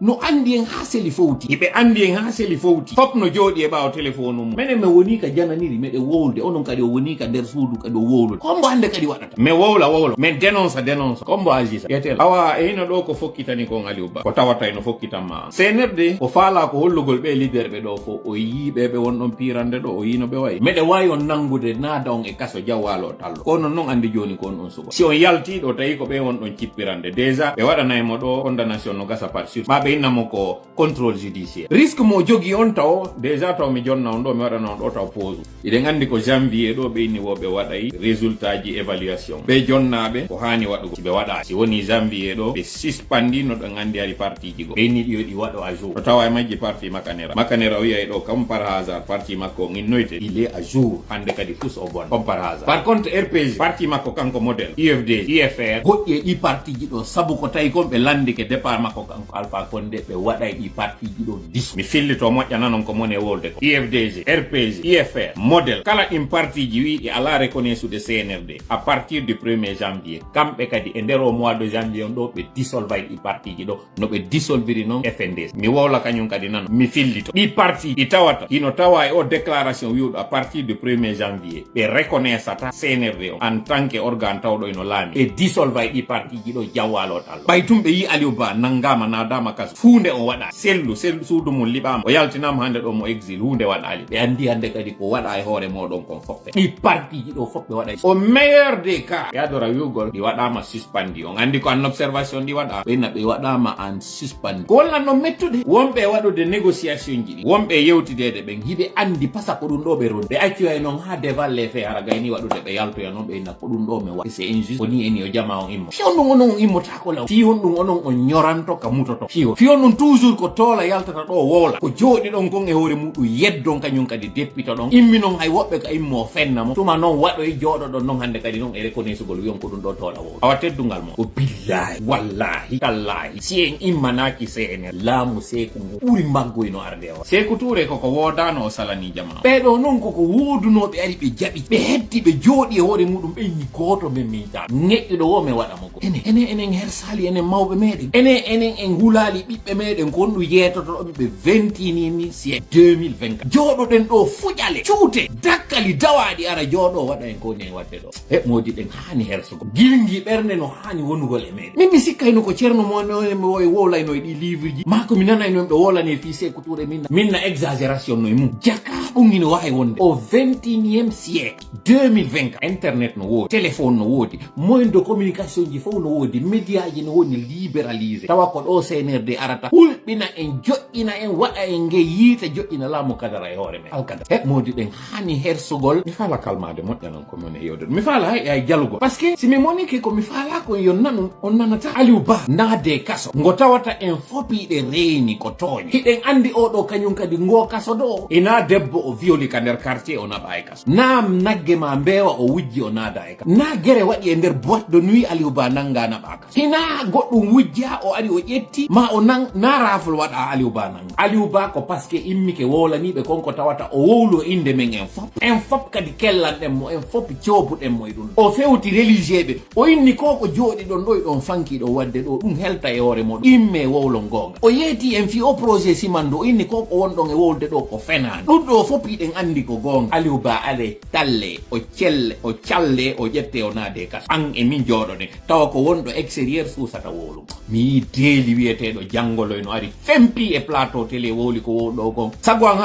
Speaker 1: no andi en ha seli fowti hiɓe andi en ha seli fowti fop no jooɗi e ɓawa téléphone mum minen mi woni ka jananiri meɗe wowlde onon kadi o woni ka nder suudu kadi o wowlude kombo hande kadi waɗata mais wowla min dénonce kombo agisa yetel awa e hino ɗo ko fokkitani kon Aliou Ba ko tawata eno fokkitanma senerde ko faala ko hollugol ɓe leader ɓe ɗo fo o yiiɓe ɓe wonɗon pirande ɗo o yino ɓe wayi meɗe wawi on nangude naada on e kaso jawwalo tallo kono noon andi joni ko on suba si on yaltiɗo tawi ko ɓe wonɗon cippirande déjà ɓe waɗanaymo ɗo condamnation no gasa par sur ma ɓe innamo ko contrôle judiciaire risque mo jogi on taw déjà taw mi jonna on ɗo mi waɗana on ɗo taw pose iɗen andi ko janvier ɗo ɓe inni woɓe waɗay résultat ji évaluation ɓe jonnaɓe ko hani waɗugo si ɓe waɗa si woni janvier ɗo ɓe suspandi no ɗon andi ari parti ji go ɓe inni ɗiyo ɗi waɗo à jour to tawa e majji parti makanera o wiya ɗo comme par hasard parti makko on innoyte il est à jour hande kadi fus o bon comme par hasard par contre RPG parti makko kanko modèle UFD IFR goɗɗi e ɗi parti ji ɗo saabu ko tawi kon ɓe landike départ makko kanko Alpha Condé ɓe waɗay ɗi parti ji ɗo dis mi fillito moƴƴana non ko mone wolde ko IFDG RPG IFR modèle kala ɗin parti ji wiɗi ala reconnaissude CNRD à partir du 1er janvier kamɓe kadi e nder o mois de janvier on ɗo ɓe dissolvay ɗi parti ji ɗo no ɓe dissolviri noon FNDS mi wowla kañum kadi nano mi fillito ɗi parti ɗi tawata hino tawa e o déclaration wiwɗo à partir du 1er janvier ɓe reconnaissata CNRD o en tant que organe tawɗo eno laami e dissolvay ɗi parti ji ɗo jawwalo tallo ɓay tum ɓe yi Aliou Ba nangama nadama kaso hunde o waɗa sellu suudu mum liɓama o yaltinama hande ɗo mo exil hunde waɗali ɓe andi hande kadi ko waɗa e hoore moɗon kon foppe ɗi parti ji ɗo fof ɓe waɗa au meilleur des cas yadora wiwgol ɗi waɗama suspendi on andi ko en observation ɗi waɗa ɓenna ɓe waɗama en suspendi ko wollanno mettude wonɓe waɗude négociation ji ɗi wonɓe yewtidede ɓen hiɓe andi pasa ko ɗum ɗo ɓe ronde ɓe accu hay noon ha devant les faits hara gayni waɗude ɓe yaltoya noon ɓe inna ko ɗum ɗo mi waɗi c'est injuste woni eni o jama on immo fiyon ɗum onon immotako law fiyon ɗum onon on ñoranto ka mutoto fiyon ɗum toujours ko toola yaltata ɗo wowla ko jooɗi ɗon kon e hoore muɗum yeddon kañum kadi deppita ɗon immi noon hay woɓɓe ka immo fenna mo tuma noon waɗo e jooɗo ɗon noon hande kadi noon e reconnaissugol wiyon ko ɗum ɗo toola wowla awa teddungal mo o billahi wallahi tallahi si en immanaki CNR laamu Sékou ɓuri maggoyno arde o Sékou Touré koko wodano o salani jama ɓeɗo noon koko wodunoɓe ari ɓe jaɓi ɓe heddi ɓe jooɗi e hoore muɗum ɓe ñi goto men miita neɗɗo ɗo wo mi waɗamo ko enen her sali enen mawɓe meɗen enen en hulali ɓiɓɓe meɗen ko honɗum yetotoɗoɓe ɓe 21 siècle 2024 jooɗoɗen ɗo fuƴale cuute dakkali dawaɗi ara jooɗo waɗa en ko ne wadde do e modi den hani hersugo gilngi berne no hani wonugol e mede min mi sikkayno ko cerno mo no mi woy wolayno e di livre ji mako mi nanayno be wolane fi Sékou Touré minna exagération no mum jaka bungi no wahi wonde au 21e siècle 2024 internet no wodi téléphone no wodi moyen de communication ji fo no wodi média ji no woni libéralisé tawa ko do CNRD arata hulbina en jo'ina en wada en nge yita jo'ina lamu kadara e hore men alkada e modi den hani hersugol mi fala kalmade moddanon ko mon yewde mi fala ay jalugo parce que si mi monike ko mi fala ko yon nanu on nanata Aliou Ba naade kaso ngo tawata en fopiide reeni ko tooñ hiden andi o do kanyum kadi ngo kaso do ina debbo o violi ka nder quartier o naba e kaso nam nagge ma mbewa o wujji o naada e kaso na gere wadi e nder boîte de nuit Aliou Ba nanga naba kaso hina goddum wujja o ari o ƴetti ma o nan na raful wada Aliou Ba nanga Aliou Ba ko parce que immike wolanibe konko tawata o wowlo inde men en fop kadi kellan dem mo en fop ciobuden moy dun o fewti religieux be o inni koko jodi don do don fanki do wadde do dum helta e hore mo imme wowlo gonga o yeti en fi o projet simando inni koko wondon e wolde do ko fenan dum do fopi den andi ko gonga Aliou Ba ale talle o celle o cialle o jette o nade kas an e min jodone taw ko wondo extérieur susata wowlo mi deli wiete do jangolo no ari fempi e plateau télé woli ko wodo gon sago an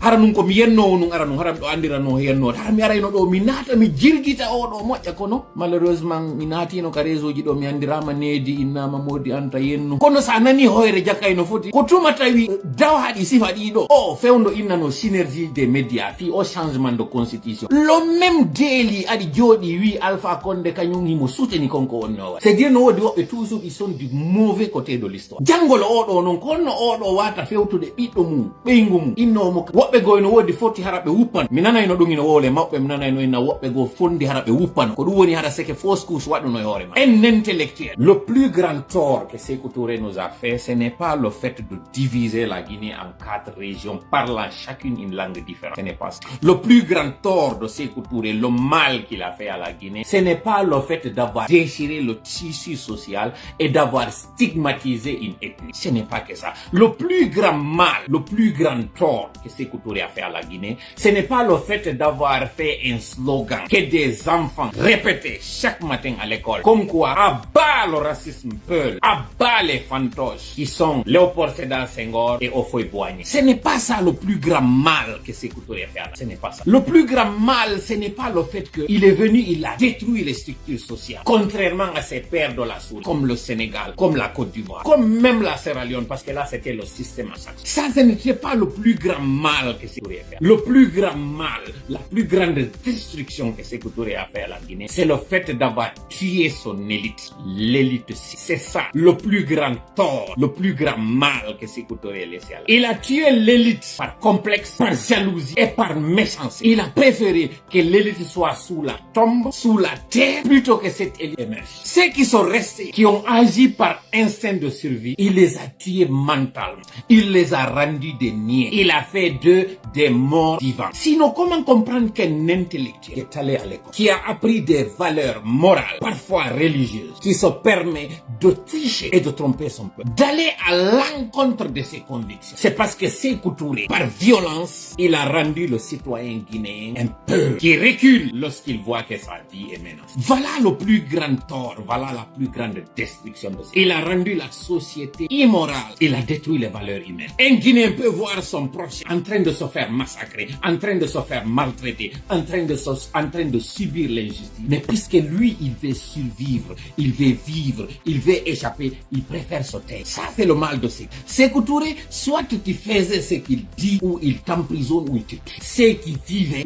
Speaker 1: hara nun ko mi yenno nun ara nun haram do andira no yenno hara mi arayno do mi nata mi jirgita o do mojja kono malheureusement mi natino ka réseau ji do mi andirama nedi innama modi anta yenno kono sa nani hoyre jakayno foti ko tuma tawi dawadi sifa di do o fewndo innano synergie des médias fi au changement de constitution le même délit adi jodi wi Alpha Condé kanyum himo souteni konko wonno c'est dire no wodi wobbe toujours ils sont du mauvais côté de l'histoire jangolo o do non konno o do wata fewtude biddo mum beygu mum inno mo wobbe goyno wodi foti harabe wuppan mi nanayno dum ino wole mabbe mi nanayno ina wobbe go fondi harabe wuppan ko dum woni hara seke fausse couche waduno e hore ma en intellectuel le plus grand tort que Sékou Touré nous a fait ce n'est pas le fait de diviser la Guinée en 4 régions parlant chacune une langue différente ce n'est pas ça le plus grand tort de Sékou Touré le mal qu'il a fait à la Guinée ce n'est pas le fait d'avoir déchiré le tissu social et d'avoir stigmatisé une ethnie ce n'est pas que ça le plus grand mal le plus grand tort que Sékou Touré a fait à la Guinée ce n'est pas le fait d'avoir fait un slogan que des enfants répétaient chaque matin à l'école comme quoi à bas le racisme peul à bas les fantoches qui sont Léopold Sédar Senghor et Houphouët-Boigny ce n'est pas ça le plus grand mal que Sékou Touré a fait à la Guinée ce n'est pas ça le plus grand mal ce n'est pas le fait qu'il est venu il a détruit les structures sociales contrairement à ses pères de la souris comme le Sénégal comme la Côte d'Ivoire comme même la Sierra Leone parce que là c'était le système anglo-saxon ça ce n'était pas le plus grand mal que Sékou Touré a fait le plus grand mal la plus grande destruction que Sékou Touré a fait à la Guinée c'est le fait d'avoir tué son élite l'élite c'est ça le plus grand tort le plus grand mal que Sékou Touré a laissé à la Guinée il a tué l'élite par complexe par jalousie et par méchanceté il a préféré que l'élite soit sous la tombe sous la terre plutôt que cette élite émerge ceux qui sont restés qui ont agi par instinct de survie il les a tués mentalement il les a rendus des niais il a fait d'eux des morts vivants sinon comment comprendre qu'un intellectuel qui est allé à l'école qui a appris des valeurs morales parfois religieuses qui se permet de tricher et de tromper son peuple d'aller à l'encontre de ses convictions c'est parce que Sékou Touré par violence il a rendu le citoyen guinéen un peuple qui recule lorsqu'il voit que sa vie est menacée voilà le plus grand tort voilà la plus grande destruction de il a rendu la société immorale il a détruit les valeurs humaines un Guinéen peut voir son proche en train de se faire massacrer en train de se faire maltraiter en train de subir l'injustice mais puisque lui il veut survivre il veut vivre il veut échapper il préfère se taire ça c'est le mal de Sékou Touré soit tu faisais ce qu'il dit ou il t'emprisonne ou il te tue ceux qui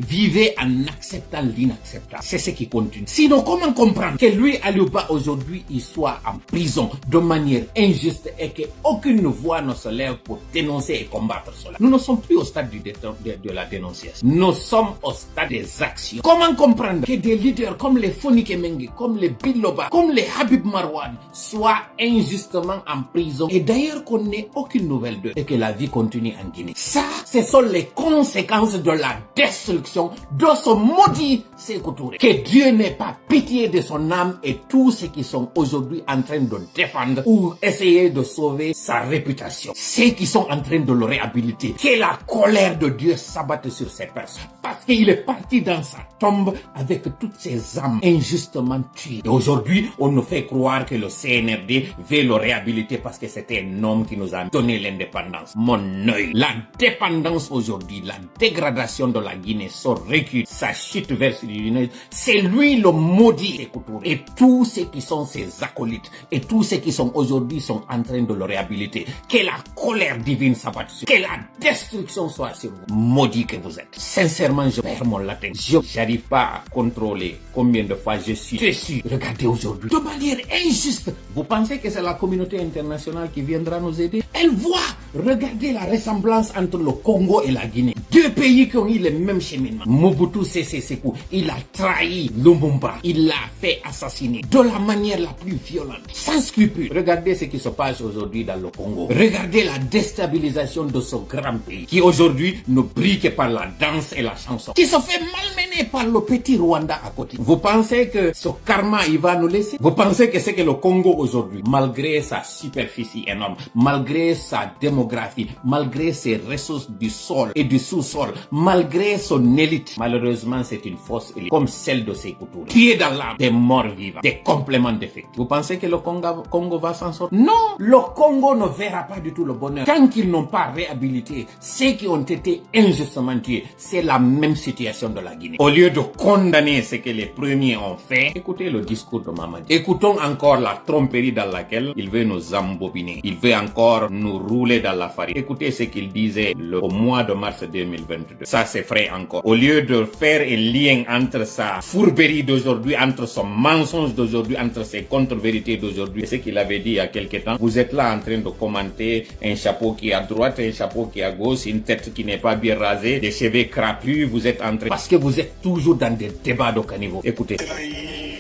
Speaker 1: vivaient en acceptant l'inacceptable c'est ce qui continue sinon comment comprendre que lui Aliou Ba aujourd'hui il soit en prison de manière injuste et qu'aucune voix ne se lève pour dénoncer et combattre cela nous ne sommes plus au stade de la dénonciation nous sommes au stade des actions comment comprendre que des leaders comme les Fonike Mengi comme les Biloba comme les Habib Marwan soient injustement en prison et d'ailleurs qu'on n'ait aucune nouvelle d'eux et que la vie continue en Guinée ça ce sont les conséquences de la destruction de ce maudit Sékou Touré que Dieu n'ait pas pitié de son âme et tous ceux qui sont aujourd'hui en train de défendre ou essayer de sauver sa réputation ceux qui sont en train de le réhabiliter que la colère de Dieu s'abatte sur ces personnes parce qu'il est parti mis dans sa tombe avec toutes ces âmes injustement tuées. Et aujourd'hui, on nous fait croire que le CNRD veut le réhabiliter parce que c'était un homme qui nous a donné l'indépendance. Mon œil, la dépendance aujourd'hui, la dégradation de la Guinée, son recul, sa chute vers l'Union, c'est lui le maudit Sékou Touré. Et tous ceux qui sont ses acolytes, et tous ceux qui sont aujourd'hui sont en train de le réhabiliter. Que la colère divine s'abatte sur vous, que la destruction soit sur vous. Maudit que vous êtes. Sincèrement, je perds mon latin. Je n'arrive pas à contrôler combien de fois je suis déçu. Regardez aujourd'hui, de manière injuste. Vous pensez que c'est la communauté internationale qui viendra nous aider? Elle voit. Regardez la ressemblance entre le Congo et la Guinée. Deux pays qui ont eu le même cheminement. Mobutu Sese Seko, il a trahi Lumumba. Il l'a fait assassiner de la manière la plus violente, sans scrupule. Regardez ce qui se passe aujourd'hui dans le Congo. Regardez la déstabilisation de ce grand pays qui aujourd'hui ne brille que par la danse et la chanson, qui se fait malmener par le petit Rwanda à côté. Vous pensez que ce karma, il va nous laisser? Vous pensez que c'est que le Congo aujourd'hui, malgré sa superficie énorme, malgré sa démographie, malgré ses ressources du sol et du sous-sol, malgré son élite, malheureusement c'est une fausse élite, comme celle de Sékou Touré, qui est dans l'âme des morts vivants, des compléments d'effectifs. Vous pensez que le Congo va s'en sortir? Non, le Congo ne verra pas du tout le bonheur. Tant qu'ils n'ont pas réhabilité ceux qui ont été injustement tués, c'est la même situation de la Guinée. Au lieu de condamner ce que les premiers ont fait, écoutez le discours de Mamadi. Écoutons encore la tromperie dans laquelle il veut nous embobiner. Il veut encore nous rouler dans la farine. Écoutez ce qu'il disait au mois de mars 2022. Ça, c'est frais encore. Au lieu de faire un lien entre sa fourberie d'aujourd'hui, entre son mensonge d'aujourd'hui, entre ses contre-vérités d'aujourd'hui, et ce qu'il avait dit il y a quelque temps, vous êtes là en train de commenter un chapeau qui est à droite, un chapeau qui est à gauche, une tête qui n'est pas bien rasée, des cheveux crapus, vous êtes en train... Parce que vous êtes toujours dans des débats de caniveau. Écoutez.
Speaker 2: Ce pays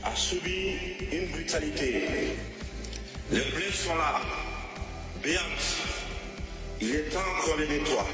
Speaker 2: a subi une brutalité. Les plaies sont là, béantes. Il est temps qu'on les nettoie.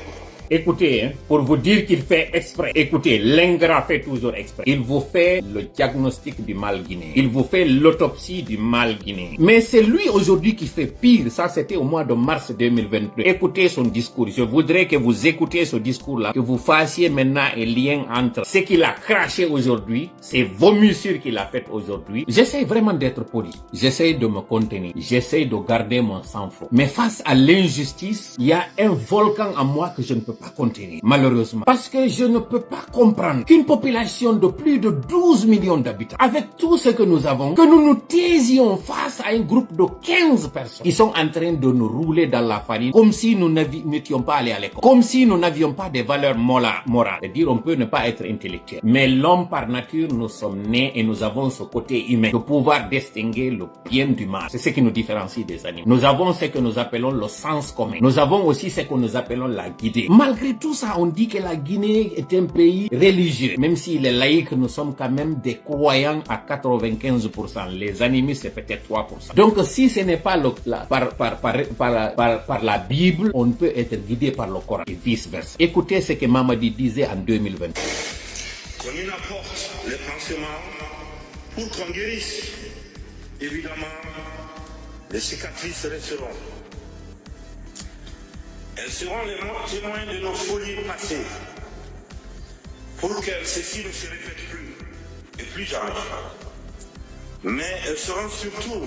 Speaker 1: Écoutez, hein, pour vous dire qu'il fait exprès. Écoutez, l'ingrat fait toujours exprès. Il vous fait le diagnostic du mal guinéen. Il vous fait l'autopsie du mal guinéen. Mais c'est lui aujourd'hui qui fait pire. Ça, c'était au mois de mars 2022. Écoutez son discours. Je voudrais que vous écoutiez ce discours-là, que vous fassiez maintenant un lien entre ce qu'il a craché aujourd'hui, ces vomissures qu'il a faites aujourd'hui. J'essaie vraiment d'être poli. J'essaie de me contenir. J'essaie de garder mon sang-froid. Mais face à l'injustice, il y a un volcan en moi que je ne peux pas contenir, malheureusement. Parce que je ne peux pas comprendre qu'une population de plus de 12 millions d'habitants, avec tout ce que nous avons, que nous nous taisions face à un groupe de 15 personnes qui sont en train de nous rouler dans la farine, comme si nous n'étions pas allés à l'école, comme si nous n'avions pas des valeurs morales. C'est-à-dire, on peut ne pas être intellectuel. Mais l'homme par nature, nous sommes nés et nous avons ce côté humain de pouvoir distinguer le bien du mal. C'est ce qui nous différencie des animaux. Nous avons ce que nous appelons le sens commun. Nous avons aussi ce que nous appelons la guidée. Malgré tout ça, on dit que la Guinée est un pays religieux. Même s'il est laïque, nous sommes quand même des croyants à 95%. Les animistes, c'est peut-être 3%. Donc, si ce n'est pas par la Bible, on peut être guidé par le Coran et vice-versa. Écoutez ce que Mamadi disait en 2020.
Speaker 2: Qu'on y apporte les pansements pour qu'on guérisse. Évidemment, les cicatrices resteront. Elles seront les témoins de nos folies passées, pour que ceci ne se répète plus, et plus jamais. Mais elles seront surtout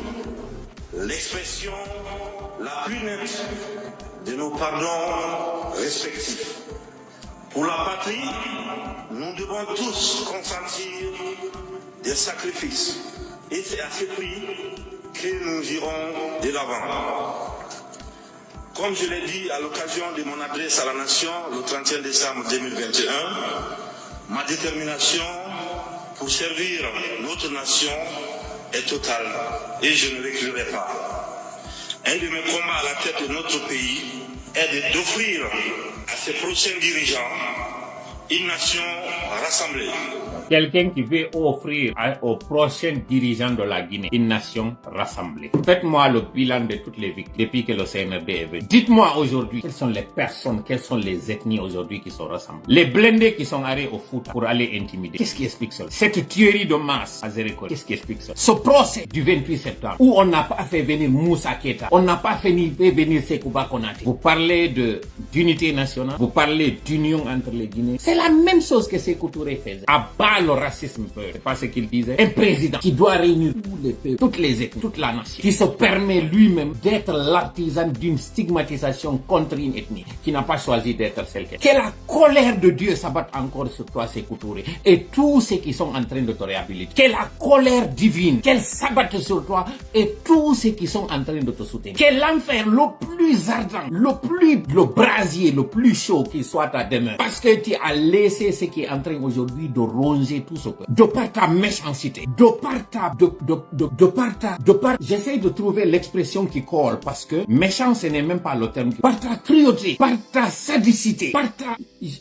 Speaker 2: l'expression la plus nette de nos pardons respectifs. Pour la patrie, nous devons tous consentir des sacrifices, et c'est à ce prix que nous irons de l'avant. Comme je l'ai dit à l'occasion de mon adresse à la nation le 31 décembre 2021, ma détermination pour servir notre nation est totale et je ne reculerai pas. Un de mes combats à la tête de notre pays est d'offrir à ses prochains dirigeants une nation rassemblée.
Speaker 1: Quelqu'un qui veut offrir aux prochains dirigeants de la Guinée une nation rassemblée. Faites-moi le bilan de toutes les victimes depuis que le CNRD est venu. Dites-moi aujourd'hui, quelles sont les personnes, quelles sont les ethnies aujourd'hui qui sont rassemblées. Les blindés qui sont allés au foot pour aller intimider. Qu'est-ce qui explique cela? Cette tuerie de masse à Zérékon, qu'est-ce qui explique cela? Ce procès du 28 septembre où on n'a pas fait venir Moussa Keita, on n'a pas fait venir Sékou Konaté. Vous parlez d'unité nationale, vous parlez d'union entre les Guinéens. C'est la même chose que Sékou Touré faisait. À bas le racisme peur. C'est pas ce qu'il disait. Un président qui doit réunir tous les peuples, toutes les ethnies, toute la nation, qui se permet lui-même d'être l'artisan d'une stigmatisation contre une ethnie, qui n'a pas choisi d'être celle qu'elle est. Que la colère de Dieu s'abatte encore sur toi, Sékou Touré, et tous ceux qui sont en train de te réhabiliter. Que la colère divine, qu'elle s'abatte sur toi et tous ceux qui sont en train de te soutenir. Que l'enfer le plus ardent, le brasier le plus chaud qui soit ta demeure. Parce que tu as laissé ce qui est en train aujourd'hui de ronger tout ce peuple. De par ta méchanceté, j'essaie de trouver l'expression qui colle parce que méchant ce n'est même pas le terme. Par ta cruauté, par ta sadicité, par ta...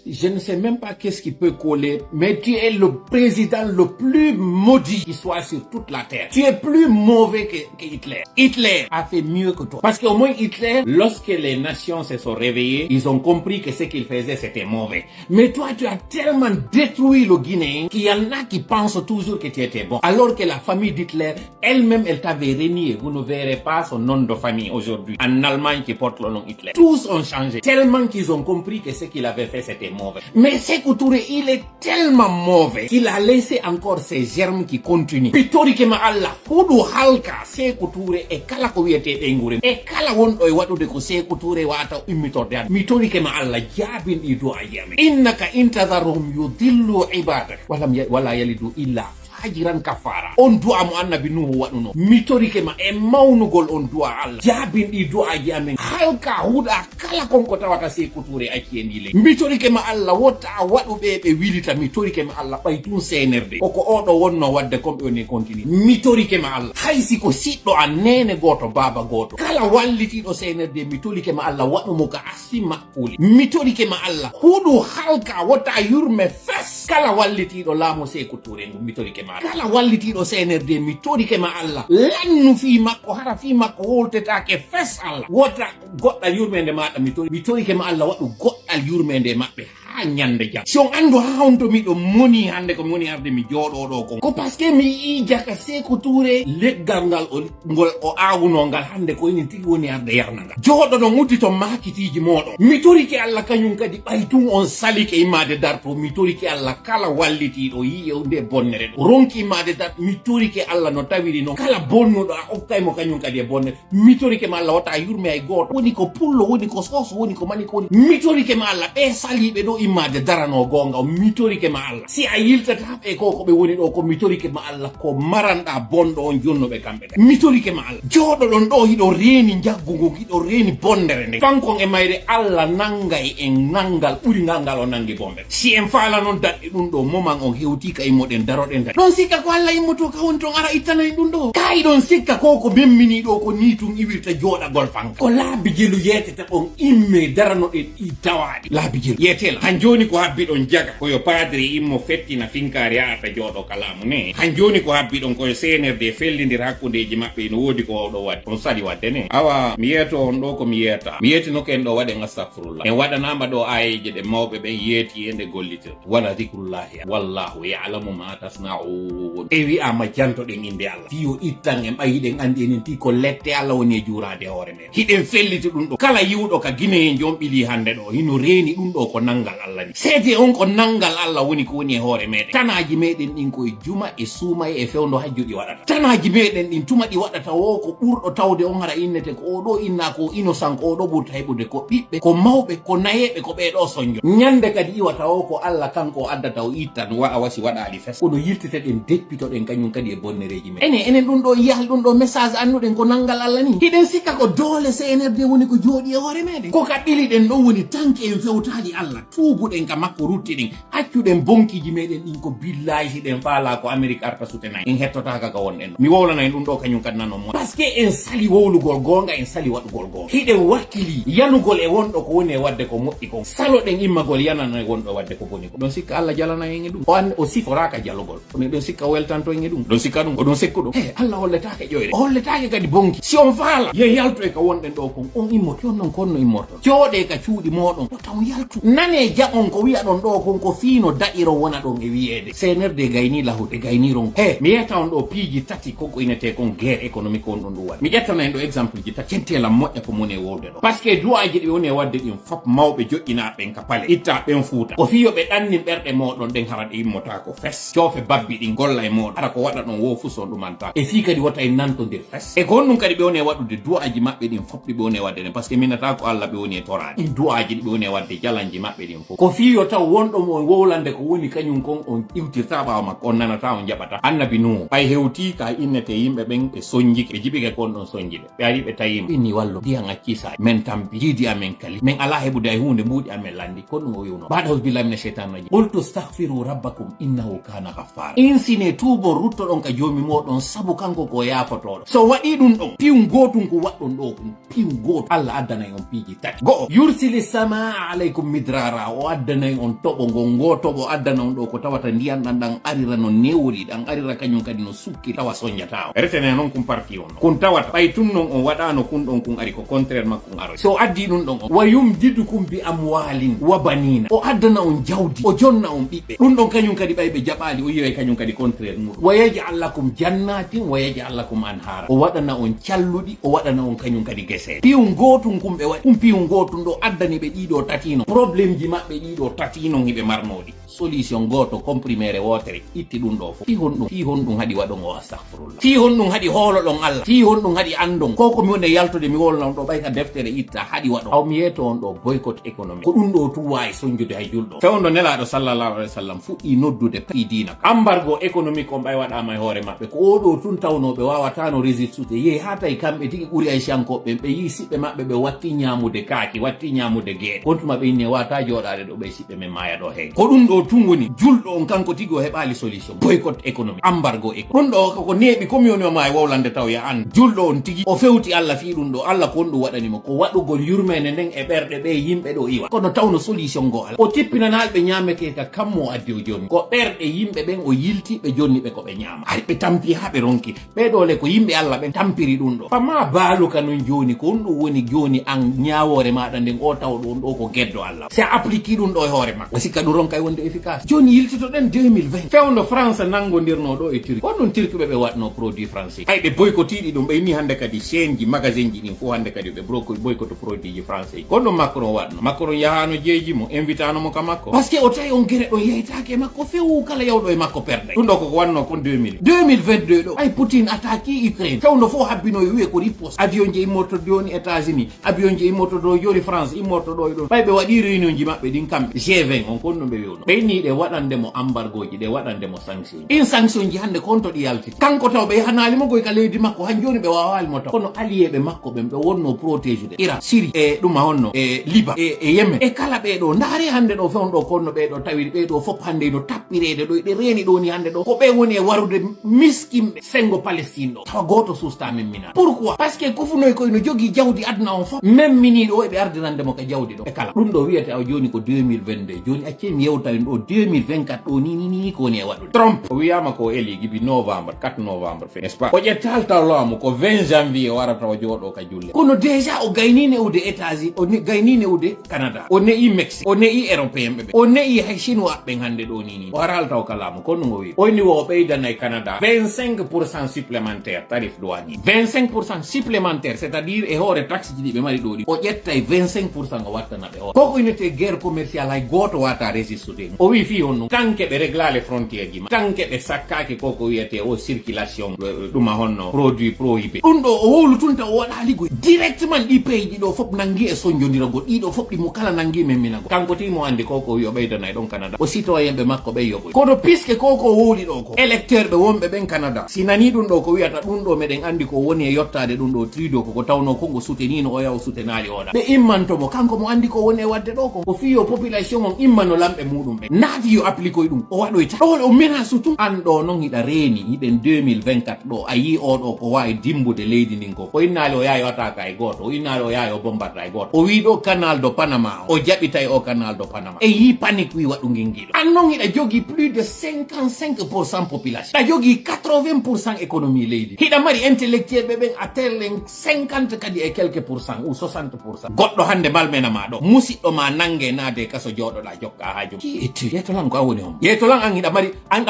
Speaker 1: Je ne sais même pas qu'est-ce qui peut coller, mais tu es le président le plus maudit qui soit sur toute la terre. Tu es plus mauvais que Hitler. Hitler a fait mieux que toi. Parce qu'au moins Hitler, lorsque les nations se sont réveillées, ils ont compris que ce qu'il faisait c'était mauvais. Mais toi, tu as tellement détruit le Guinéen qu'il y en a qui pensent toujours que tu étais bon. Alors que la famille d'Hitler, elle-même, elle t'avait renié. Vous ne verrez pas son nom de famille aujourd'hui en Allemagne qui porte le nom Hitler. Tous ont changé. Tellement qu'ils ont compris que ce qu'il avait fait c'était mauvais. Mais Sékou Touré, il est tellement mauvais qu'il a laissé encore ces germes qui continuent. Pitori kema Allah, hudu halka Sékou Touré e kala ko wiete ngure e kala wondo e wadude ko Sékou Touré wata ummitorde an. Mitori kema Allah jabin di do ayame. Innaka intadharum yudillu ibadak wala yalidu illa hajiran kafara. On du'a mo annabi nuhu waduno mitorike ma e mawnugol on du'a Allah jabin di du'a ji amen halka huda kala konko tawata Sékou Touré acci en dile mitorike ma Allah wotta wadu be wilita mitorike ma Allah bay tun senerde koko odo wonno wadde kombe woni continue mitorike ma Allah haysi ko siddo an nene goto baba goto kala walliti do senerde mitorike ma Allah wadu mo ka asima kuli mitorike ma Allah hudu halka wotta yurme fes kala walliti do lamo Sékou Touré mitorike ma kala wallitiɗo CNRD mi torike ma Allah lannu fi makko hara fi makko holtetake fes Allah wota goɗɗal yurmede maɗa mi torike ma Allah waɗu goɗɗal yurmede maɓɓe ha ñande jam si on andu ha on to miɗo moni hande ko moni arde mi jooɗo ɗo ko parce que mi yi jaka Sékou Touré leggal ngal ngol o awuno ngal hande ko enen tigi woni arde yarna ngal jooɗo ɗo uddito makitiji moɗon mi torike Allah kañum kadi ɓay tun on salike immade darto mi torike Allah kala wallitiɗo yi nde bonnere ɗo ronki immade dar mi torike Allah no tawiri noon kala bonnuɗo a hokkaymo kañum kadi e bonnere mi torike ma Allah wata yurme ay goto woni ko pullo woni ko soso woni ko mani ko woni mi torike ma Allah ɓe saliɓe ɗo immade darano gonga o mitorike ma Allah si a yiltata ɓe ko ɓe woni ɗo ko mitorike ma Allah ko maranɗa bonɗo on jonnoɓe kamɓe ɗe mitorike ma Allah jooɗo ɗon ɗo hiɗo reeni jaggugo hiɗo reeni bondere nde kankon e mayre Allah nangay en nangal ɓuri ngal o nangi bombe si en faala noon daɗɗe ɗum ɗo moman on hewtika immoɗen daroɗen tan ɗon sikka ko Allah immoto ka woni toon ara ittanayi ɗum ɗo kayi ɗon sikka ko memmini ɗo ko ni tun iwirta jooɗagol fanka ko laabi jelu yetete on imme daranoɗen i tawaɗi laabi jelu yetela han joni ko habbiɗon jaga koyo padri immo fettina finkari ata jooɗo kalamu ne han joni ko habbiɗon koyo CNRD fellidir hakkudeji maɓɓe no woodi ko oɗo wadde on sali wadde ne awa mi yeeto on ɗo ko mi yetta mi yettino ken ɗo waɗen astahfirullah en waɗanama ɗo ayeje ɗe mawɓe ɓen yeeti e nde gollitir wala dicrullahi wallahu ya'lamu ma tasna'un e wi'ama jantoɗen inde Allah fiyo ittan en ɓayiɗen andi enen ti ko lette Allah woni e juurade hoore men hiɗen felliti ɗum ɗo kala yiwɗo ka Guinée jom ɓili hande ɗo hino reeni ɗum ɗo ko nangal Allah ni seede on ko nangal Allah woni ko woni e hoore meɗen tanaji meɗen ɗin koye juma e suuma e fewndo hajjuɗi waɗata tanaji meɗen ɗin tuma ɗi waɗata wo ko ɓurɗo tawde on hara innete ko oɗo inna ko innocent ko oɗo ɓurta heɓude ko ɓiɓɓe ko mawɓe ko nayeɓe ko ɓeɗo soñjo ñande kadi iwata o ko Allah kanko addata o ittan wa a wasi waɗali fes kono yiltiteɗen deppitoɗen kañum kadi e bonnereji men enen ɗum ɗo yiyal ɗum ɗo message annuɗen ko nangal Allah ni hiɗen sikka ko doole CNRD woni ko jooɗi e hoore meɗen ko ka ɓiliɗen ɗo woni tanke en fewtaji Allah tuubuɗen ka makko ruttiɗen accuɗen bonkiji meɗen ɗin ko billahi ɗen faala ko Amérique arta sutenayi en hettotaka ka wonɗen mi wowlana en ɗum ɗo kañum kadi nanon mo par ce que en sali wowlugol gonga en sali waɗugol gonga hiɗen wakkili yanugol e wonɗo ko woni e wadde ko moƴƴi kon saloɗen immagol yanano e wonɗo wadde ko boni ko ɗon sikka Allah jalana en e ɗum o siforaka jalugol kono ɗon sikka o weltanto en e ɗum ɗon sikka ɗum oɗon sekku ɗum Allah holletake ƴoyre o holletake kadi bonki si on faala ye yaltu e ko wonɗen ɗo kon on immoto on noon konno immorto jooɗe ka cuuɗi moɗon o taw yaltu nane on ko wi'a ɗon ɗo konko fiino da'iro wona ɗon e wi'ede senerde gayni lahude gayniron mi yetta on ɗo piiji tati konko inete kon guerre économique on ɗon ɗum waɗi mi ƴettana en ɗo exemple ji tati centelam moƴƴa ko moni e wolde ɗo par ce que du'aji ɗi woni e wadde ɗin fop mawɓe joƴƴina ɓen ka pale itta ɓen fuuta o fiyo ɓe ɗannin ɓerɗe moɗon ɗen hara ɗe immota ko fes coofe babbi ɗin golla e moɗon hara ko waɗa ɗon wo fuson ɗumanta e fii kadi wota e nantodir fes e ko honɗum kadi ɓe woni e waɗude du'aji maɓɓe ɗin fop ɗi ɓe woni e wadde ɗen par ce que minata ko Allah ɓe woni e torade ɗin du'aji ɗi ɓe woni e wadde jalanji maɓɓe ɗin fof ko fiyo taw wonɗo mo wowlande ko woni kañum kon on iwtirta ɓawa makko on nanata on jaɓata annabi nuhu ɓay hewti ka innete yimɓe ɓen ɓe soñjike ɓe jibike kon ɗon soñjiɓe ɓe ari ɓe tawima inni wallo ndiyan accisa men tampi jiidi amen kali min ala heɓude ay hunde mbuuɗi amen landi kon ɗum o wiwno baɗa husbillahi mina cheytan rajim qultu stahfiru rabbakum innahu kana ghaffara insine tuubo ruttoɗon ka joomi moɗon sabu kanko ko yafotoɗo so waɗi ɗum ɗon piw gotum ko waɗɗon ɗo ɗum piw gotum Allah addanay on piiji tati go'o yursili samaa alaykum midrara o addanay on toɓo ngon ngo toɓo addana on ɗo ko tawata ndiyan ɗan ɗan arira no newri ɗan arira kañum kadi no sukki tawa soñjata o retene noon kum parti on kun tawata ɓay tun non on waɗano kun ɗon kun ari ko contraire makko aroy so addi ɗum ɗon on wa yumdidukum bi amwalin wa banina o addana on jawdi o jonna on ɓiɓɓe ɗum ɗon kañum kadi ɓay ɓe jaɓali o yiway kañum kadi contraire muɗum wa yaj'al lakum jannatin wa yaj'al lakum anhara o waɗana on calluɗi o waɗana on kañum kadi guese piw gotum kum ɓe waɗi ɗum piw gotum ɗo addani ɓe ɗiɗo tatino probléme ji maɓɓe ɗiɗo tatino hiɓe marnoɗi solution goto comprimére wotere itti ɗum ɗo fof fi honɗum haɗi waɗon o astahfirullah fi honɗum haɗi hooloɗon Allah fi honɗum haɗi andon ko mi woni yaltude mi wolnon ɗo ɓay ka deftere itta haɗi waɗon haw mi yeeto on ɗo boycott économique ko ɗum ɗo tu wawi soñjude hay julɗo fewndo nelaɗo sallallahu alayhi wa sallam fuɗɗi noddude pi dina embargo économique on ɓay waɗama e hoore maɓɓe ko oɗo tun tawnoɓe wawatano résistude yeehi ha tawi kamɓe tigi ɓuuri aysiyankoɓe ɓe yi siɓɓe maɓɓe ɓe watti ñamude kaaki watti ñamude gueɗe kontuma ɓe inni wata joɗade ɗo ɓe siɓɓe men maya ɗo hen ko ɗum ɗo tun woni julɗo on kanko tigi o heɓali solution boycott économique embargo économique ɗum ɗo koko neeɓi comme yoni oma e wowlande taw ya an julɗo on tigi o fewti Allah fi ɗum ɗo Allah ko on ɗum waɗanimo ko waɗugol yurmede nden e ɓerɗe ɓe yimɓe ɗo iwa kono tawno solution go ala o tippinanaɓe ñameke ka kammo addi o joni ko ɓerɗe yimɓe ɓen o yilti ɓe jonni ɓe koɓe ñama hay ɓe tampi ha ɓe ronki ɓeɗole ko yimɓe Allah ɓe tampiri ɗum ɗo fama baaluka non joni ko on ɗum woni joni an ñawore maɗa nden o taw ɗum ɗo ko gueddo Allah si a applique ɗum ɗo e hoore makko sikka ɗum ronka e wonde efficace joni yiltitoɗen 2020 fewno France nangodirno ɗo e Turquie ko ɗum Turquie ɓe waɗno produit français hay ɓe boycottiɗi ɗum ɓe inni hande kadi chaine ji magasin ji ɗin fof hande kadi ɓe boycotto produit ji français ko ɗum Macron waɗno Macron yahano jeeji mo invitano mo ka makko par ce que o tawi on guere ɗo yeytake makko fewu kala yawɗo e makko perde ɗum ɗo koko wanno kon 2022 ɗo ay Poutine attaque Ukraine fewno fof habbino e wiye ko riposte avion je immorto joni États-Unis avion je immorto ɗo joni France immorto ɗo e ɗon ɓay ɓe waɗi réunion ji maɓɓe ɗin kamɓe G20 on kon ɗum ɓe wiwno ɓe inni ɗe waɗandemo embargo ji ɗe waɗandemo sanction ɗin sanction ji hande konto ɗi yaltiti kanko taw ɓe yahanalimo goy ka leydi makko han joni ɓe wawalimo taw kono alliéɓe makko ɓen ɓe wonno protégé de Iran Syrie e ɗum honno e Liban e Yemen e kala ɓeɗo ndaare hande ɗo fewn ɗo konno ɓeɗo tawi ɓeɗo fop hande no tappirede ɗo ɗe reeni ɗo ni hande ɗo ko ɓe woni e warude miskinɓe sengo Palestine ɗo tawa goto susta memmina pourquoi par ce que kofunoy koye no jogui jawdi aduna on foof memmini ɗo eɓe ardinandemo ka jawdi ɗo e kala ɗum ɗo wiyete aw joni ko 2022 joni accemi yewtaen ɗo 2024 ɗo ni ko woni e waɗude Trump o wiyama ko eli gibi novembre 4 novembre n'est ce pas o ƴettaltallamo ko 20 janvier o warata o jooɗo ka julle kono déjà o gaynine ude États-Unis o gaynine ude Canada o ne'i Mexique o ne'i européen ɓe o ne'i hay chinois ɓen hande ɗo ni o ara haltaw kalamu kono ɗum o wi oyni wo o ɓeydana e Canada 25% supplémentaire tarif douanier 25% supplémentaire c'est à dire e hoore taxe ji ɗi ɓe mari ɗo ɗi o ƴetta e 25% o wattana ɓe o koko inete guerre commercial hay goto wata résistude o wi fi on ɗum tant que ɓe réglale frontiére ji ma tant que ɓe sakkake koko wiyete o circulation ɗuma honno produit prohibé ɗum ɗo o wowlutunta o waɗali goy directement ɗi pays ɗi ɗo fop nangui e soñjodirago ɗiɗo fop ɗimo kala nangui memminago kanko timo andi koko wi o ɓeydana e ɗon Canada o citoyenɓe makko ɓe yoɓoy kono puisque koko wowli ɗo ko électeur ɓe wonɓe ɓen Canada si nani ɗum ɗo ko wiyata ɗum ɗo meɗen andi ko woni e yottade ɗum ɗo Trudeau koko tawno kongo soutenino o yaw soutenali oɗa ɓe immantomo kanko mo andi ko woni e wadde ɗo ko fiyo population on immano lamɓe muɗum ɓe naati yo appliquoy ɗum o waɗoyta ɗo o menace tum an ɗo noon hiɗa reeni hiɗen 2024 ɗo a yi oɗo ko wawi dimbude leydi ndin ko innali o yahi wataka e goto o innali o yahi o bombata e goto o wi ɗo canal do Panama o jaɓitay o canal do Panama e yi panique wi waɗu ngingiɗo an noon hiɗa jogui plus de 55% population hiɗa jogui 80% économie leydi hiɗa mari intellectuel ɓe ɓen a terlen 50 kadi e quelques pourcent ou 60%. Goɗɗo hande malmenama ɗo musidɗo ma nangue naade kaso joɗoɗa jokka haaju ki etti yetolan ko a woni on yetolan an hiɗa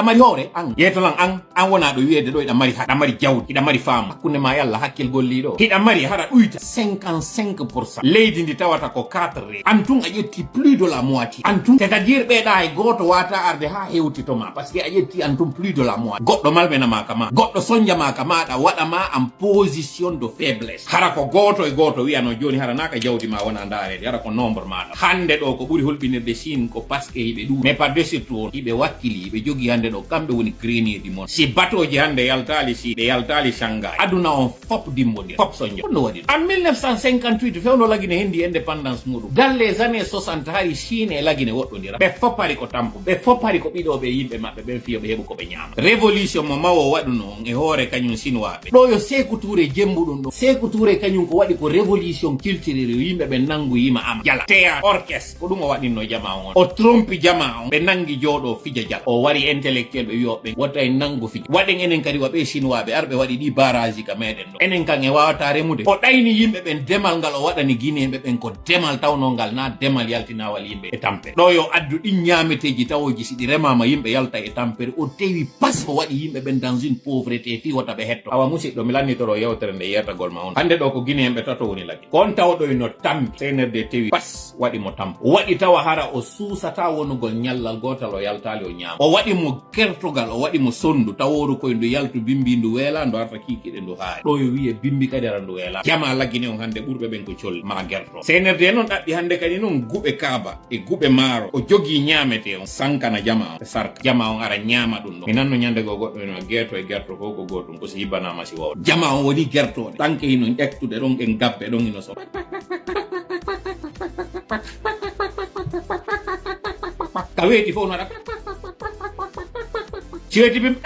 Speaker 1: mari hoore an yetolan an wona ɗo wiyede ɗo hiɗa mari jawdi hiɗa mari faamu hakkunde ma yalla hakkil golliɗo hiɗa mari haɗa ɗuyta 55%. leydi ndi tawata ko 4 an tun a ƴetti plus de la moitié an tun c'est à dire ɓeeɗa e goto wata arde ha hewtitoma par ce que a ƴetti an tun plus de la moitié. Goɗɗo malmenama kama goɗɗo sonjama kamaɗa waɗama en position de faiblesse hara ko goto e goto wiyano joni hara naka jawdi ma wona darede hara ko nombre maɗa hande ɗo ko ɓuuri hulɓinirde Chine ko par ce que hiɓe ɗum mais par dessus tout hiɓe wakkili hiɓe jogui hande ɗo kamɓe woni grenier mon si batoji hande yaltali si ɗe yaltali Shanghai aduna on fop dimbodir fop sonjo no waɗi en 1958 fewno lagine hendi indépendance muɗum dans les années 60 hari Chine e lagine woɗɗodira ɓe fop hari ko tampo ɓe fop hari ko ɓiɗoɓe yimɓe maɓɓe ɓen fiyoɓe heɓu koɓe ñama révolution mo mawo waɗuno on e hoore kañum chinois ɓe ɗo yo Sékou Touré jembuɗum ɗo Sékou Touré kañum ko waɗi ko révolution culturelle yimɓe ɓe nangu yima ama jala théâtre orchestre ko ɗum o waɗinno jama on o trompi jama on ɓe nangi jooɗo fija jala o wari intellectuel ɓe wiyoɓe wottay nangu fija waɗen enen kadi waɓe chinois ɓe arɓe waɗi ɗi barrage ka meɗen ɗo enen kan e wawata remude o ɗayni yimɓe ɓen demal ngal o waɗani guinéɓe ɓen ko demal tawnongal na demal yaltinawal yimɓe e tampere ɗo yo addu ɗin ñameteji tawoji siɗi remama yimɓe yalta e tampere o tewi pas o waɗi yimɓe ɓen dans une pauvreté fi wota ɓe hetto awa musidɗo mi lannitoro yewtere nde yertagol ma on hande ɗo ko guinéen ɓe tato woni lagi kon tawɗoyno tampi senerde tewi pas waɗi mo tampo waɗi tawa hara o suusata wonugol ñallal gotal o yaltali o ñaama o waɗi mo kertogal o waɗi mo sondu taworu koye ndu yaltu bimbi ndu weela ndu arta kikiɗe ndu haari ɗo yo wiye bimbi kadi ara ndu weela jama laggine on hande ɓurɓe ɓen ko colli ma gerto senerde noon ɗaɓɓi hande kadi noon guɓe kaaba e guɓe maaro o jogui ñamete on sankana jama on sarka jama on ara ñama ɗum ɗo mi nanno ñande go goɗɗo no gerto e gerto ko ko gotum ko si hibbanama si wawɗa jama on woni gertoɗe tanke hino ƴettude ɗon en gabbe ɗon hino so ka weeti fof noɗa ceeti bim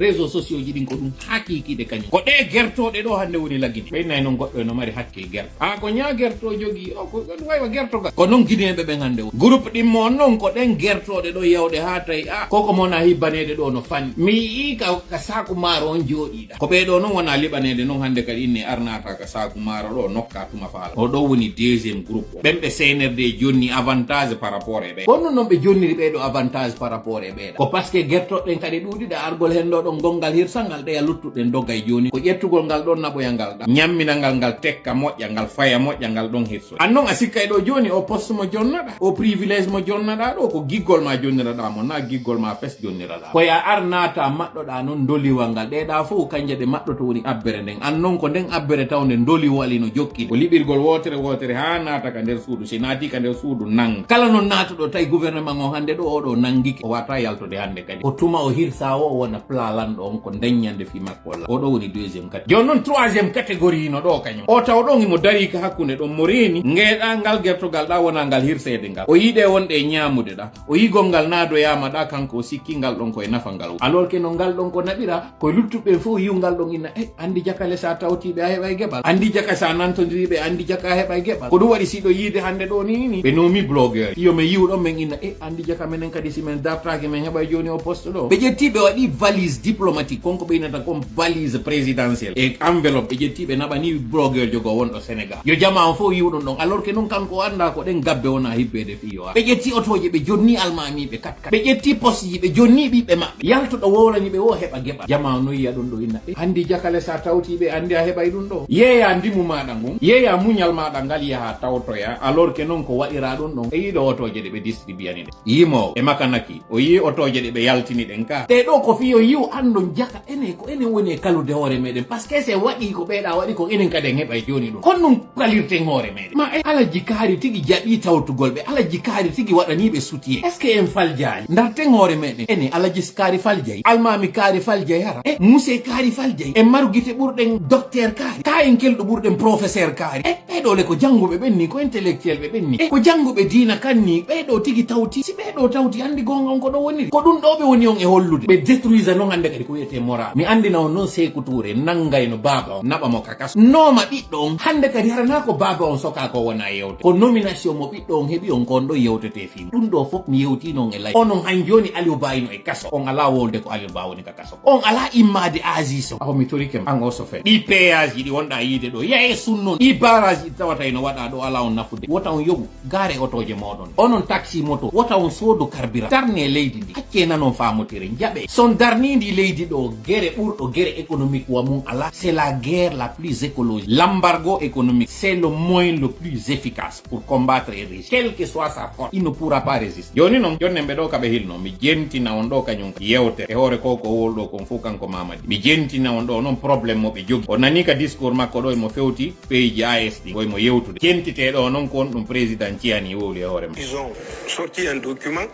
Speaker 1: réseaux sociaux ji ɗin ko ɗum hakkikide kañum ko ɗe gertoɗe ɗo hande woni laggine ɓeynnayi noon goɗɗo no mari hakkil gerto ko ña gerto jogui ko waywa gertogal ko noon guinéɓe ɓen hande groupe ɗimmo on noon ko ɗen gertoɗe ɗo yewɗe ha tawi koko mona hibbanede ɗo no fanni mi yii ka saku maaro on jooɗiɗa ko ɓeɗo noon wona liɓanede noon hande kadi inni arnata ka saku maaro ɗo nokka tuma faala o ɗo woni deuxiéme groupe ɓen ɓe senerde jonni avantage par rapport e ɓe wonno noon ɓe jonniri ɓeɗo avantage par rapport e ɓeɗa ko par ce que gertoɗen kadi ɗuɗiɗa argol hen ɗo ɗon gongal hirsangal ɗeya luttuɗen doggay joni ko ƴettugol ngal ɗon naɓoya ngal ɗa ñamminal ngal tekka moƴƴa ngal faya moƴƴa ngal ɗon hirso an noon a sikkay ɗo joni o poste mo jonnaɗa o privilège mo jonnaɗa ɗo ko giggol ma jonniraɗa mo na giggol ma fes jonniraɗa koye a arnata maɗɗoɗa noon doliwal ngal ɗeɗa fof kanje ɗe maɗɗoto woni abbere nden an noon ko nden abbere tawde doliwali no jokki ko liɓirgol wotere ha naata ka nder suudu si naati ka nder suudu nang kala no naatuɗo tawi gouvernement o hande ɗo oɗo nanguiki o wata yaltude hande kadi o tuma o hirsa o wona plalanɗo on ko deññande fi makko walla oɗo woni deuxiéme catégorie joni noon troisiéme catégorie no ɗo kañum o taw ɗon imo dari ka hakkude ɗon mo reeni ngeeɗa ngal gertogal ɗa wona ngal hirsede ngal o yiɗe wonɗe ñamude ɗa o yigol ngal naadoyama ɗa kanko o sikki ngal ɗon koye nafa ngal alors que no ngal ɗon ko naɓira koye luttuɓe fof yiw ngal ɗon inna andi jakale sa tawtiɓe a heɓay gueɓal andi jaka sa nantodiriɓe andi jaka a heɓay gueɓal ko ɗum waɗi siɗo yiide hande ɗo ni ɓe nomi blogueur yomi yiw ɗon men inna andi jaka menen kadi simen dartaki men heɓay joni o poste ɗo ɓe ƴettiɓe waɗi valise diplomatique konko ɓe innata comme valise présidentielle e enveloppe ɓe ƴettiɓe naɓani blogueur jogo wonɗo Sénégal yo jama o fof yiwɗon ɗon alors que noon kanko anda ko ɗen gabbe wona hibbede fiyo ɓe ƴetti otoje ɓe jonni almamiɓe kat ɓe ƴetti poste ji ɓe jonni ɓiɓɓe maɓɓe yaltoɗo wowlaniɓe o heɓa gueɓal jama no yiya ɗum ɗo inna andi jakale sa tawtiɓe andi a heɓay ɗum ɗo yeeya ndimu maɗa ngun yeeya muñal maɗa ngal yaha tawtoya alors que noon ko waɗira ɗum ɗon e yiɗo otoje ɗe ɓe distribuyani ɗe yimo e makanaki o yi otoje ɗe ɓe yaltini ɗen ka te ɗo ko fiyo yiw andon jaka ene ko enen woni kalude hoore meɗen par ce que se waɗi ko ɓeeɗa waɗi ko enen kadi en heɓay joni ɗum kon ɗum kalirten hoore meɗen ma alaji kaari tigi jaɓi tawtugol ɓe alaji kaari tigi waɗaniɓe soutien est ce que en faljani darten hoore meɗen ene alaji kaari faljayi almami kaari faljayi hara muse kaari faljayi en maru guite ɓurɗen docteur kaari ka en kelɗo ɓurɗen professeur kaari ɓeɗole ko jannguɓe ɓenni ko intellectuel ɓe ɓenni ko jannguɓe diina kanni ɓeɗo tigi tawti si ɓeɗo tawti andi gonga on ko ɗo woniri ko ɗum ɗo ɓe woni on e hollude ɓe détruisa noon hande kadi ko wiyete moral mi andina on noon Sékou Touré nanngayno baba on naɓa mo kakas nooma ɓiɗɗo on hande kadi harana ko baba on soka ko wona yewte ko nomination mo ɓiɗɗo on heeɓi on kon ɗo yewtete fim ɗum ɗo fof mi yewtino on e lay onon han joni Aliou Ba ino e kaso on ala wolde ko Aliou Ba woni ka kaso on ala immade agis o mi torikem an o so fe ɗi péage ɗi wonɗa yiide ɗo yaye sunnon ɗi barage ɗi tawata ino waɗa ɗo ala on nafude wota on yoɓu gaare otoje moɗon onon taxi moto wota on soodu carburant darne leydi ndi hacce nanon famotire jaɓe son darnidi leydi ɗo guerre ɓurɗo guerre économique wa mum ala c'est la guerre la plus écologique l'embargo économique c'est le moyen le plus efficace pour combattre un régime quelle que soit sa force il ne pourra pas résister joni noon jonne ɓe ɗo kaɓe hilno mi jentina on ɗo kañum yewte e hoore ko wolɗo kon fof kanko Mamadi mi jentina on ɗo noon probléme mo ɓe jogi o nani ka discours makko ɗo emo fewti pays AS ɗi koyemo yewtude jentiteɗo noon ko on ɗum président ciyani wowli e hoore mum.
Speaker 2: Ils ont sorti un document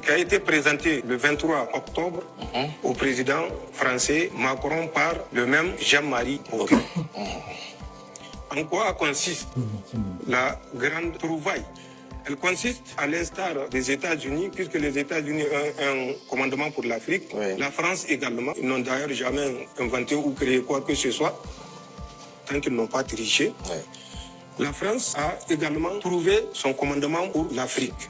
Speaker 2: qui a été présenté le 23 octobre au président français Macron par le même Jean-Marie Bockel. En quoi consiste la grande trouvaille? Elle consiste, à l'instar des États-Unis, puisque les États-Unis ont un commandement pour l'Afrique, la France également. Ils n'ont d'ailleurs jamais inventé ou créé quoi que ce soit, tant qu'ils n'ont pas triché. La France a également trouvé son commandement pour l'Afrique.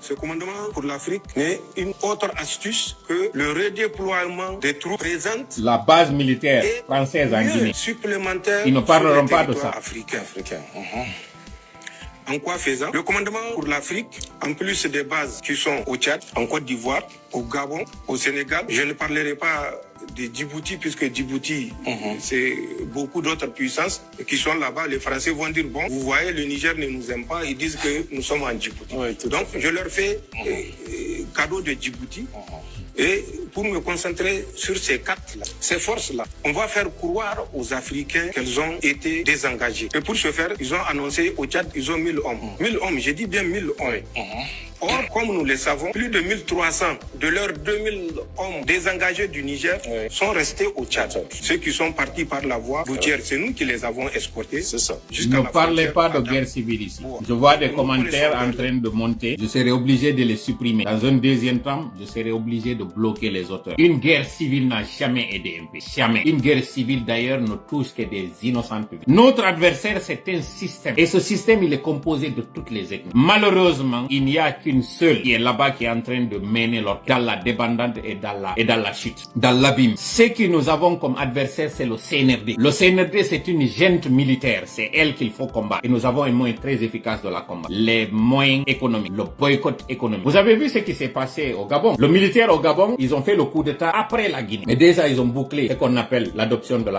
Speaker 2: Ce commandement pour l'Afrique n'est une autre astuce que le redéploiement des troupes présentes.
Speaker 1: La base militaire française en Guinée.
Speaker 2: Supplémentaire.
Speaker 1: Ils ne parleront pas de ça.
Speaker 2: Africain. En quoi faisant? Le commandement pour l'Afrique, en plus des bases qui sont au Tchad, en Côte d'Ivoire, au Gabon, au Sénégal, je ne parlerai pas de Djibouti, puisque Djibouti, c'est beaucoup d'autres puissances qui sont là-bas. Les Français vont dire, bon, vous voyez, le Niger ne nous aime pas, ils disent que nous sommes en Djibouti. Donc, je leur fais cadeau de Djibouti. Et pour me concentrer sur ces quatre-là, ces forces-là, on va faire croire aux Africains qu'elles ont été désengagées. Et pour ce faire, ils ont annoncé au Tchad, ils ont 1000 hommes. 1000 hommes, j'ai dit bien 1000 hommes. Or, comme nous le savons, plus de 1300 de leurs 2000 hommes désengagés du Niger sont restés au Tchad. Ceux qui sont partis par la voie routière, c'est nous qui les avons escortés. C'est ça.
Speaker 1: Ne parlez pas de guerre civile ici. Je vois des commentaires en train de monter. Je serai obligé de les supprimer. Dans un deuxième temps, je serai obligé de bloquer les auteurs. Une guerre civile n'a jamais aidé un pays. Jamais. Une guerre civile, d'ailleurs, ne touche que des innocentes vies. Notre adversaire, c'est un système. Et ce système, il est composé de toutes les ethnies. Malheureusement, il n'y a qu'une seule qui est là-bas, qui est en train de mener leur dans la débandade et dans la chute, dans l'abîme. Ce que nous avons comme adversaire, c'est le CNRD. Le CNRD, c'est une junte militaire. C'est elle qu'il faut combattre. Et nous avons un moyen très efficace de la combattre. Les moyens économiques, le boycott économique. Vous avez vu ce qui s'est passé au Gabon? Le militaire au Gabon, ils ont fait le coup d'État après la Guinée. Mais déjà, ils ont bouclé ce qu'on appelle l'adoption de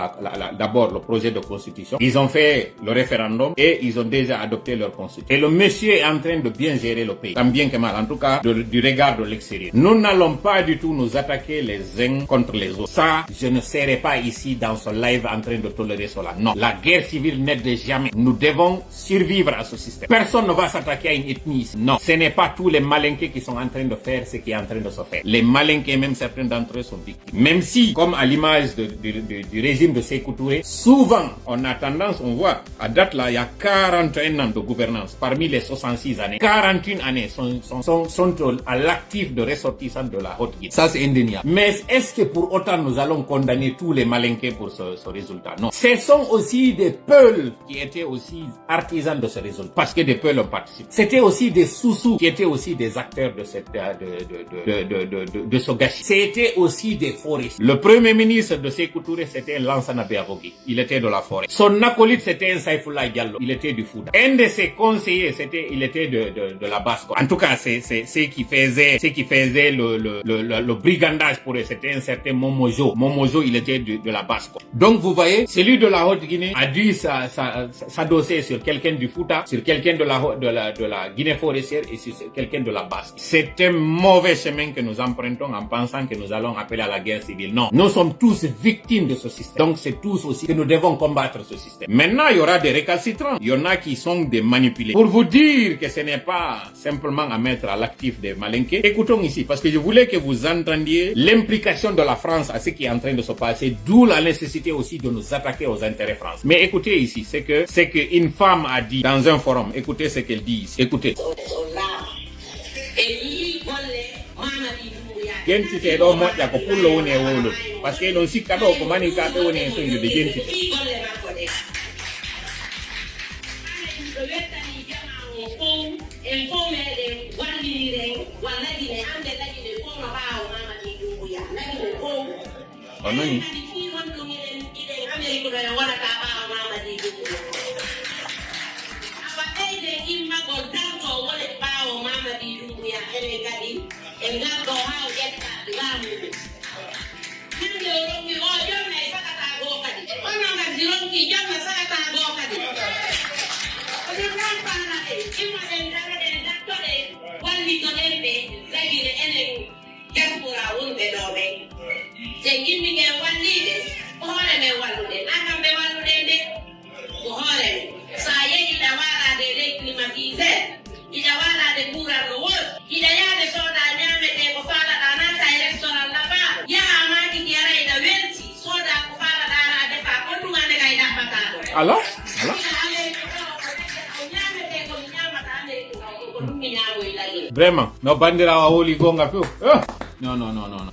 Speaker 1: d'abord le projet de constitution. Ils ont fait le référendum et ils ont déjà adopté leur constitution. Et le monsieur est en train de bien gérer le pays. Tant bien que mal, en tout cas, du regard de l'extérieur. Nous n'allons pas du tout nous attaquer les uns contre les autres. Ça, je ne serai pas ici dans ce live en train de tolérer cela. Non. La guerre civile n'aide jamais. Nous devons survivre à ce système. Personne ne va s'attaquer à une ethnie ici. Non. Ce n'est pas tous les malinqués qui sont en train de faire ce qui est en train de se faire. Les malinqués, même certains d'entre eux sont victimes. Même si, comme à l'image du régime de Sékou Touré, souvent, on a tendance, on voit, à date là, il y a 41 ans de gouvernance. Parmi les 66 années, 41 années sont à l'actif de ressortissants de la Haute-Guinée. Ça, c'est indéniable. Mais est-ce que pour autant nous allons condamner tous les malinqués pour ce résultat? Non. Ce sont aussi des Peuls qui étaient aussi artisans de ce résultat. Parce que des Peuls ont participé. C'était aussi des Soussous qui étaient aussi des acteurs de ce gâchis. C'était aussi des forests. Le premier ministre de Sékou Touré, c'était Lansana Beavogui. Il était de la forêt. Son acolyte, c'était un Saïfoula Diallo. Il était du Fouta. Un de ses conseillers, il était de la Basse. En tout cas, c'est ce qui faisait le brigandage pour eux. C'était un certain Momojo. Momojo, il était de la Basse. Donc, vous voyez, celui de la Haute-Guinée a dû s'adosser sur quelqu'un du Fouta, sur quelqu'un de la Guinée forestière et sur quelqu'un de la Basse. C'est un mauvais chemin que nous empruntons en pensant pensant que nous allons appeler à la guerre civile. Non, nous sommes tous victimes de ce système. Donc c'est tous aussi que nous devons combattre ce système. Maintenant, il y aura des récalcitrants. Il y en a qui sont des manipulés. Pour vous dire que ce n'est pas simplement à mettre à l'actif des malinqués, écoutons ici, parce que je voulais que vous entendiez l'implication de la France à ce qui est en train de se passer, d'où la nécessité aussi de nous attaquer aux intérêts français. Mais écoutez ici, c'est que une femme a dit dans un forum, écoutez ce qu'elle dit ici, écoutez. Gentite do moƴƴa ko pullo woni e wowlol par ce que ɗon sikka ɗo ko manikaɓe woni e soñjude gentite. O nani alors vraiment no bandirawa woli gonga few non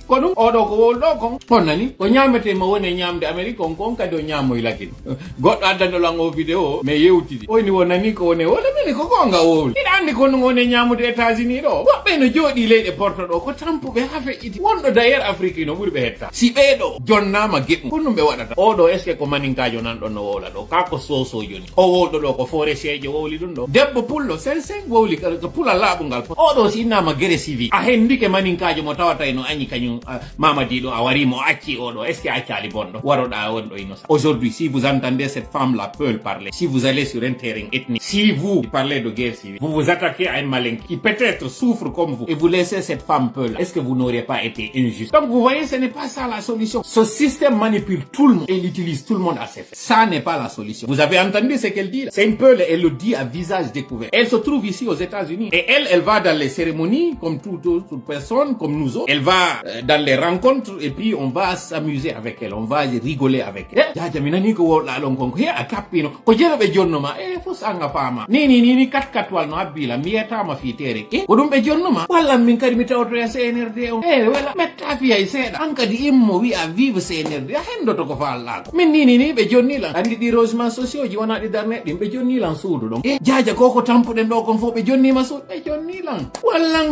Speaker 1: ko ɗum oɗo ko wol ɗo kon on nani ko ñamete mo woni ñamde Amérique on kadi o ñamoy lakini goɗɗo addanolan o vidéo mais yewtidi oyni wonani ko woni wole mini ko gonga wowli ina andi ko ɗum woni ñamude États-Unis ɗo woɓɓe no jooɗi leyɗe porto ɗo ko tampuɓe ha feƴƴiti wonɗo d'ailleurs Afrique no ɓuuri ɓe hetta si ɓeeɗo jonnama geɗɗum ko ɗum ɓe waɗata oɗo est ce que ko maninkajo nan ɗon no wowla ɗo ka ko sosojo ni o wowɗo ɗo ko forêt seejo wowli ɗum ɗo debbo pullo sen wowli ko pula laaɓugal fo oɗo si innama guerre civil a hendike maninkajo mo tawata no añi kañum Mamadi ɗo a wari mo acci oɗo est ce que accali bonɗo waroɗa wonɗo innocent. Aujourd'hui si vous entendez cette femme là peut parler, si vous allez sur un terrain ethnique, si vous parlez de guerre civile, vous vous attaquez à un malinqué qui peut-être souffre comme vous et vous laissez cette femme peu là, est ce que vous n'auriez pas été injuste? Donc vous voyez, ce n'est pas ça la solution. Ce système manipule tout le monde et il utilise tout le monde à ses fins. Ça n'est pas la solution. Vous avez entendu ce qu'elle dit là? C'est une peule, elle le dit à visage découvert. Elle se trouve ici aux États-Unis et elle va dans les cérémonies comme toute personne, comme nous autres. Elle va dans les rencontres et puis on va s'amuser avec elle, on va rigoler avec elle. Jaja minani ko wola lon kon he a kappino ko jelo be jonnoma fo sanga fama ni kat wal no abbila miyata ma fi tere ko dum be jonnoma walla min kadi mi tawto ya CNRD on wala metta fi ay seeda an kadi immo wi a vive CNRD hendoto ko falla ko min ni be jonni la andi di rosement sociaux ji wana di darne dim be jonni lan suudu don jaja koko tampude do kon fo be jonni ma suudu be jonni lan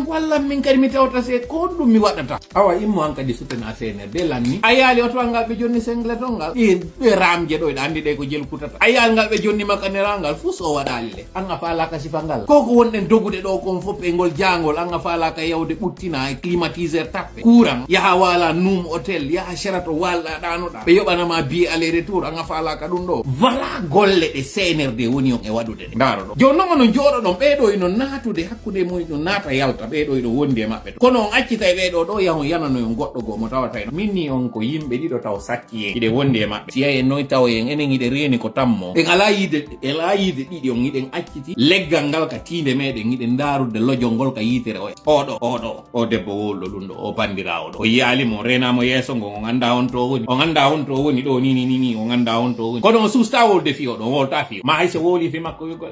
Speaker 1: walla min kadi mi tawta se ko dum mi wadata awa immo an kadi sutena CNRD lanni ayali oto ngal be jonni sengle tongal be ramje do andi de ko jel kutata ayal ngal be jonni makanerangal fu so wadali le anga fala ka sifangal koko wonden dogude do kon fo be ngol jangol anga fala ka yawde buttina e climatiseur tappe courant ya wala num hotel ya sherato wala danoda be yobana ma bi aller retour anga fala ka dum do voilà golle de CNRD woni on e wadude de ndaro do jonno ngono jodo don be do ino natude hakkude moy no nata yalta be do wonde mabbe kono on accita e be do yaho yanano yo goddo go mo tawata minni on ko yimbe dido taw sakki ide wonde mabbe si ay noy taw en enen ide reni ko tammo en ala yide didi on iden acciti leggal ngal ka tinde meden iden darude lojongol ka yitere o debbo wollo dum do o bandirawo do o yali mo rena mo yeso ngo nganda on to woni do ni o nganda on to woni kono susta wolde fi o do wolta fi ma hay se woli fi makko wi ko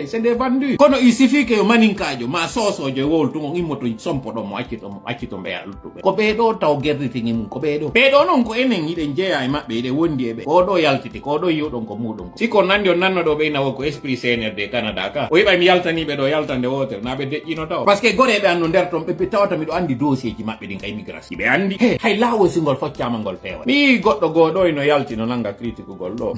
Speaker 1: c'est des vendus kono il suffit que maninkajo ma sosojo woltu ngo immoto sompo do mo accito be alutube ko be do taw gerditi ngim ko be do non ko enen iden jeya e mabbe ide wondi e be o do yaltiti ko do yiwdon ko mudum si ko nandi on nanno do be nawo ko esprit CNRD Canada ka o yiba mi yaltani be do yaltande wotere na be dejjino taw parce que gore be anno der ton be tawata mi do andi dossier ji mabbe din kay migration be andi hay lawo singol foccama ngol fewa mi goddo godo ino yaltino nanga critique gol do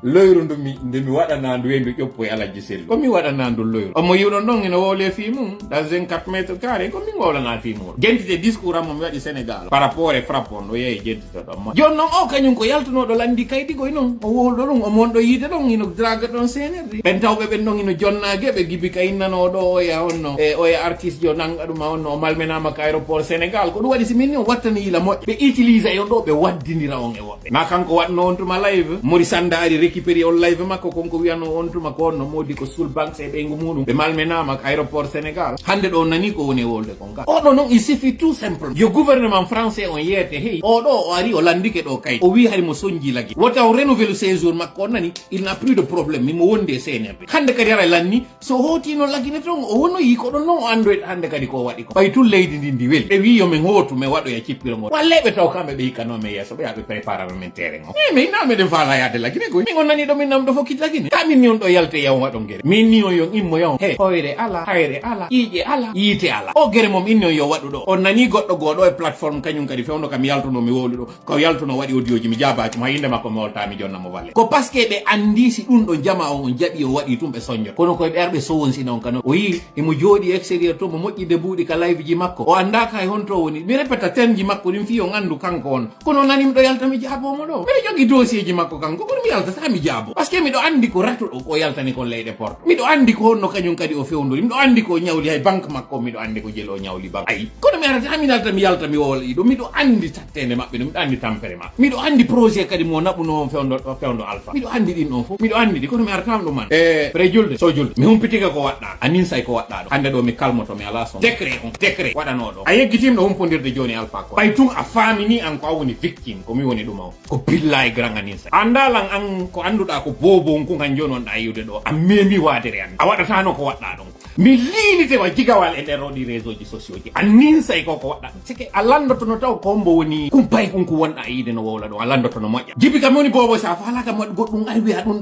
Speaker 1: leyru ndumi wadana ndu wendu ƴoppo e alaji selli ko mi wadana ndu leyru o mo yiwdon non ino wole fi mum dans un 4 mètres carré ko mi ngolana fi mum jentite discours am mi waɗi Sénégal par rapport e frappe on ɗo yeeyi jentite ɗon joni noon o kañum ko yaltunoɗo landi kaydigoy noon o wolɗo ɗum o monɗo yiide ɗon ino draga ɗon senerdi ɓen tawɓe ɓen ɗon ino jonnage ɓe gibi ka innanoɗo oya honno e oya artiste jo nanga ɗuma honno o malmenama ka aéroport Sénégal ko ɗum waɗi so minni o wattani yila moƴƴe ɓe utilise e on ɗo ɓe waddidira on e woɓɓe ma kanko waɗno on tuma live Mori Sanda ari récupéré on live makko konko wiyano on tuma ko honno modi ko sul banque e ɓeygu muɗum ɓe malmenama ka aéroport Sénégal hande ɗo nani ko woni e wolde kon ka oɗo noon il suffit tout simple yo gouvernement français on yeete hey oɗo o ari o landike ɗo kay o wi hay mo soñji lagui wota o renouvelle séjour makko on nani il n'a plus de problème mimo wondi e CNRD hande kadi ara lanni so hotino laggine ton o wonno yi ko ɗon noon o andoyde hande kadi ko waɗi ko ɓay tun leydi ndi ndi weeli ɓe wi yomin hootu min waɗoya cippiro ngo walleɓe taw kamɓe ɓe hikkanoɓe yesso ɓe yaɓe préparame min terrain o min nameɗen faala yaade laggine koy min on nani ɗo min namɗo fokkit laggine kamin ni on ɗo yalte yaw waɗon guere min ni on yon immo yaw he hoyre ala hayre ala ƴiƴe ala yiite ala o guere mom inni on yo waɗu ɗo on nani goɗɗo goɗo e plateforme kañum kadi fewno kam yaltuno mi wowli ɗo ko yaltuno waɗi audio ji mi jabaki mo inde makko mi woltami jonnamo valle ko parce que ɓe andi si ɗum ɗo jama on jaɓi o waɗi tum ɓe soñjot kono koye ɓerɓe sowonsina on kano o yi emo jooɗi extérieur to mo moƴƴide buuɗi ka live ji makko o andaka e honto woni mi répéta ten ji makko ɗin fi o gandu kanko on kono nani miɗo yalta mi jaabomo ɗo mbiɗa jogui dossier ji makko kanko kono mi yaltata mi jaabo par ce que miɗo andi ko ratuɗo ko yaltani kon leyɗe porte miɗo andi ko honno kañum kadi o fewndori miɗo andi ko ñawli hay banque makko miɗo andi ko jelo ñawli banque ayi kono mi arata mi yalta mi yalta mi wola ɗiɗo miɗo andi tattede maɓɓe ɗo miɗo andi tampere maɓɓe miɗo andi projet kadi mo naɓuno fewndo alpha miɗo andi ɗin ɗon fof miɗo andi ɗi kono mi aratama ɗum man pre julde so julde mi humpitika ko waɗɗa anin say ko waɗɗa ɗo hande ɗo mi kalmoto mi ala son décret waɗanoɗo a yeggitima ɗo humpodirde joni alpha ko ɓay tun a famini an ko a woni victime komi woni ɗum o ko billa e grand anin say andalan an ko anduɗa ko bobo on ko kan joni on ɗa yiwde ɗo a memi wadere an a waɗatano ko waɗɗa ɗon mi liinitema jigawal e nder oɗi réseau ji sociaux ji annin say koko waɗɗa sike a landotono taw ko hombo woni kumpay kon ko wonɗa yiide no wowla ɗon a landotono moƴƴa jibi kam woni bobo sa falaka moɗ goɗɗum ari wiya ɗum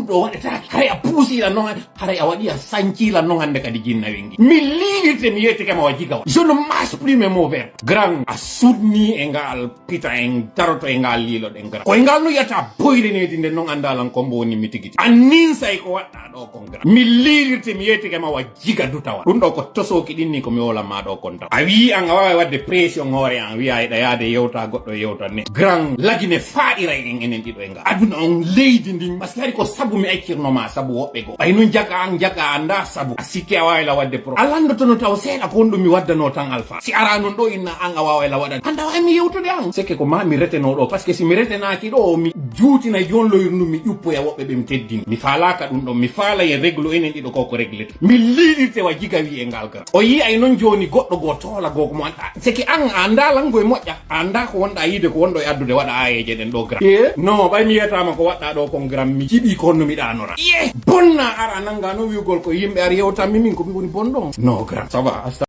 Speaker 1: ɗo waɗetaki haray a puusila noon haray a waɗi a sancila noon hande kadi jinna wengi mi liinite mi yettikema wa jigawal je ne marche plus mes mots verbes grand a sudni e ngal pita en taroto e ngal liilo ɗen grand koye ngal no yiyata boyrenedi nden noon andalan kombo woni mi tigiti annin say ko waɗɗa ɗo kon grand mi liirite mi yettikema wa jiga dutawa ɗum ɗo ko tosoki ɗinni komi wolanma ɗo kon taw a wi an a wawi wadde pression hoore an wiya eɗa yaade yewta goɗɗo yewta ne grand lagine faaɗira en enen ɗiɗo e ngal aduna on leydi ndin par ce que hari ko sabu mi accirnoma sabu woɓɓe go ɓay nun jaga anda sabu a sikki a wawila wadde pro a landotono taw seeɗa ko honɗum mi waddano tan alpha si ara non ɗo inna an a wawila waɗan anda wawi mi yewtude an sekke ko ma mi reteno ɗo par ce que si mi retenaki ɗo mi juutina jonloyirndu mi ƴuppoya woɓɓe ɓe mi teddini mi falaka ɗum ɗon mi faala e règle enen ɗiɗo koko réglete mi liɗirte wa jiga wi e ngal gara o yi ay noon joni goɗɗo go toola go ko mo anda seki an a ndalango e moƴƴa a anda ko wonɗa yiide ko wonɗo e addude waɗa ayeje ɗen ɗo gram non ɓay mi yiyatama ko waɗɗa ɗo kon gram mi jiiɓi ko honno mi ɗanora bonna ara nanga no wiugol ko yimɓe ar yewtanmi min ko mi woni bonɗon non gram ça va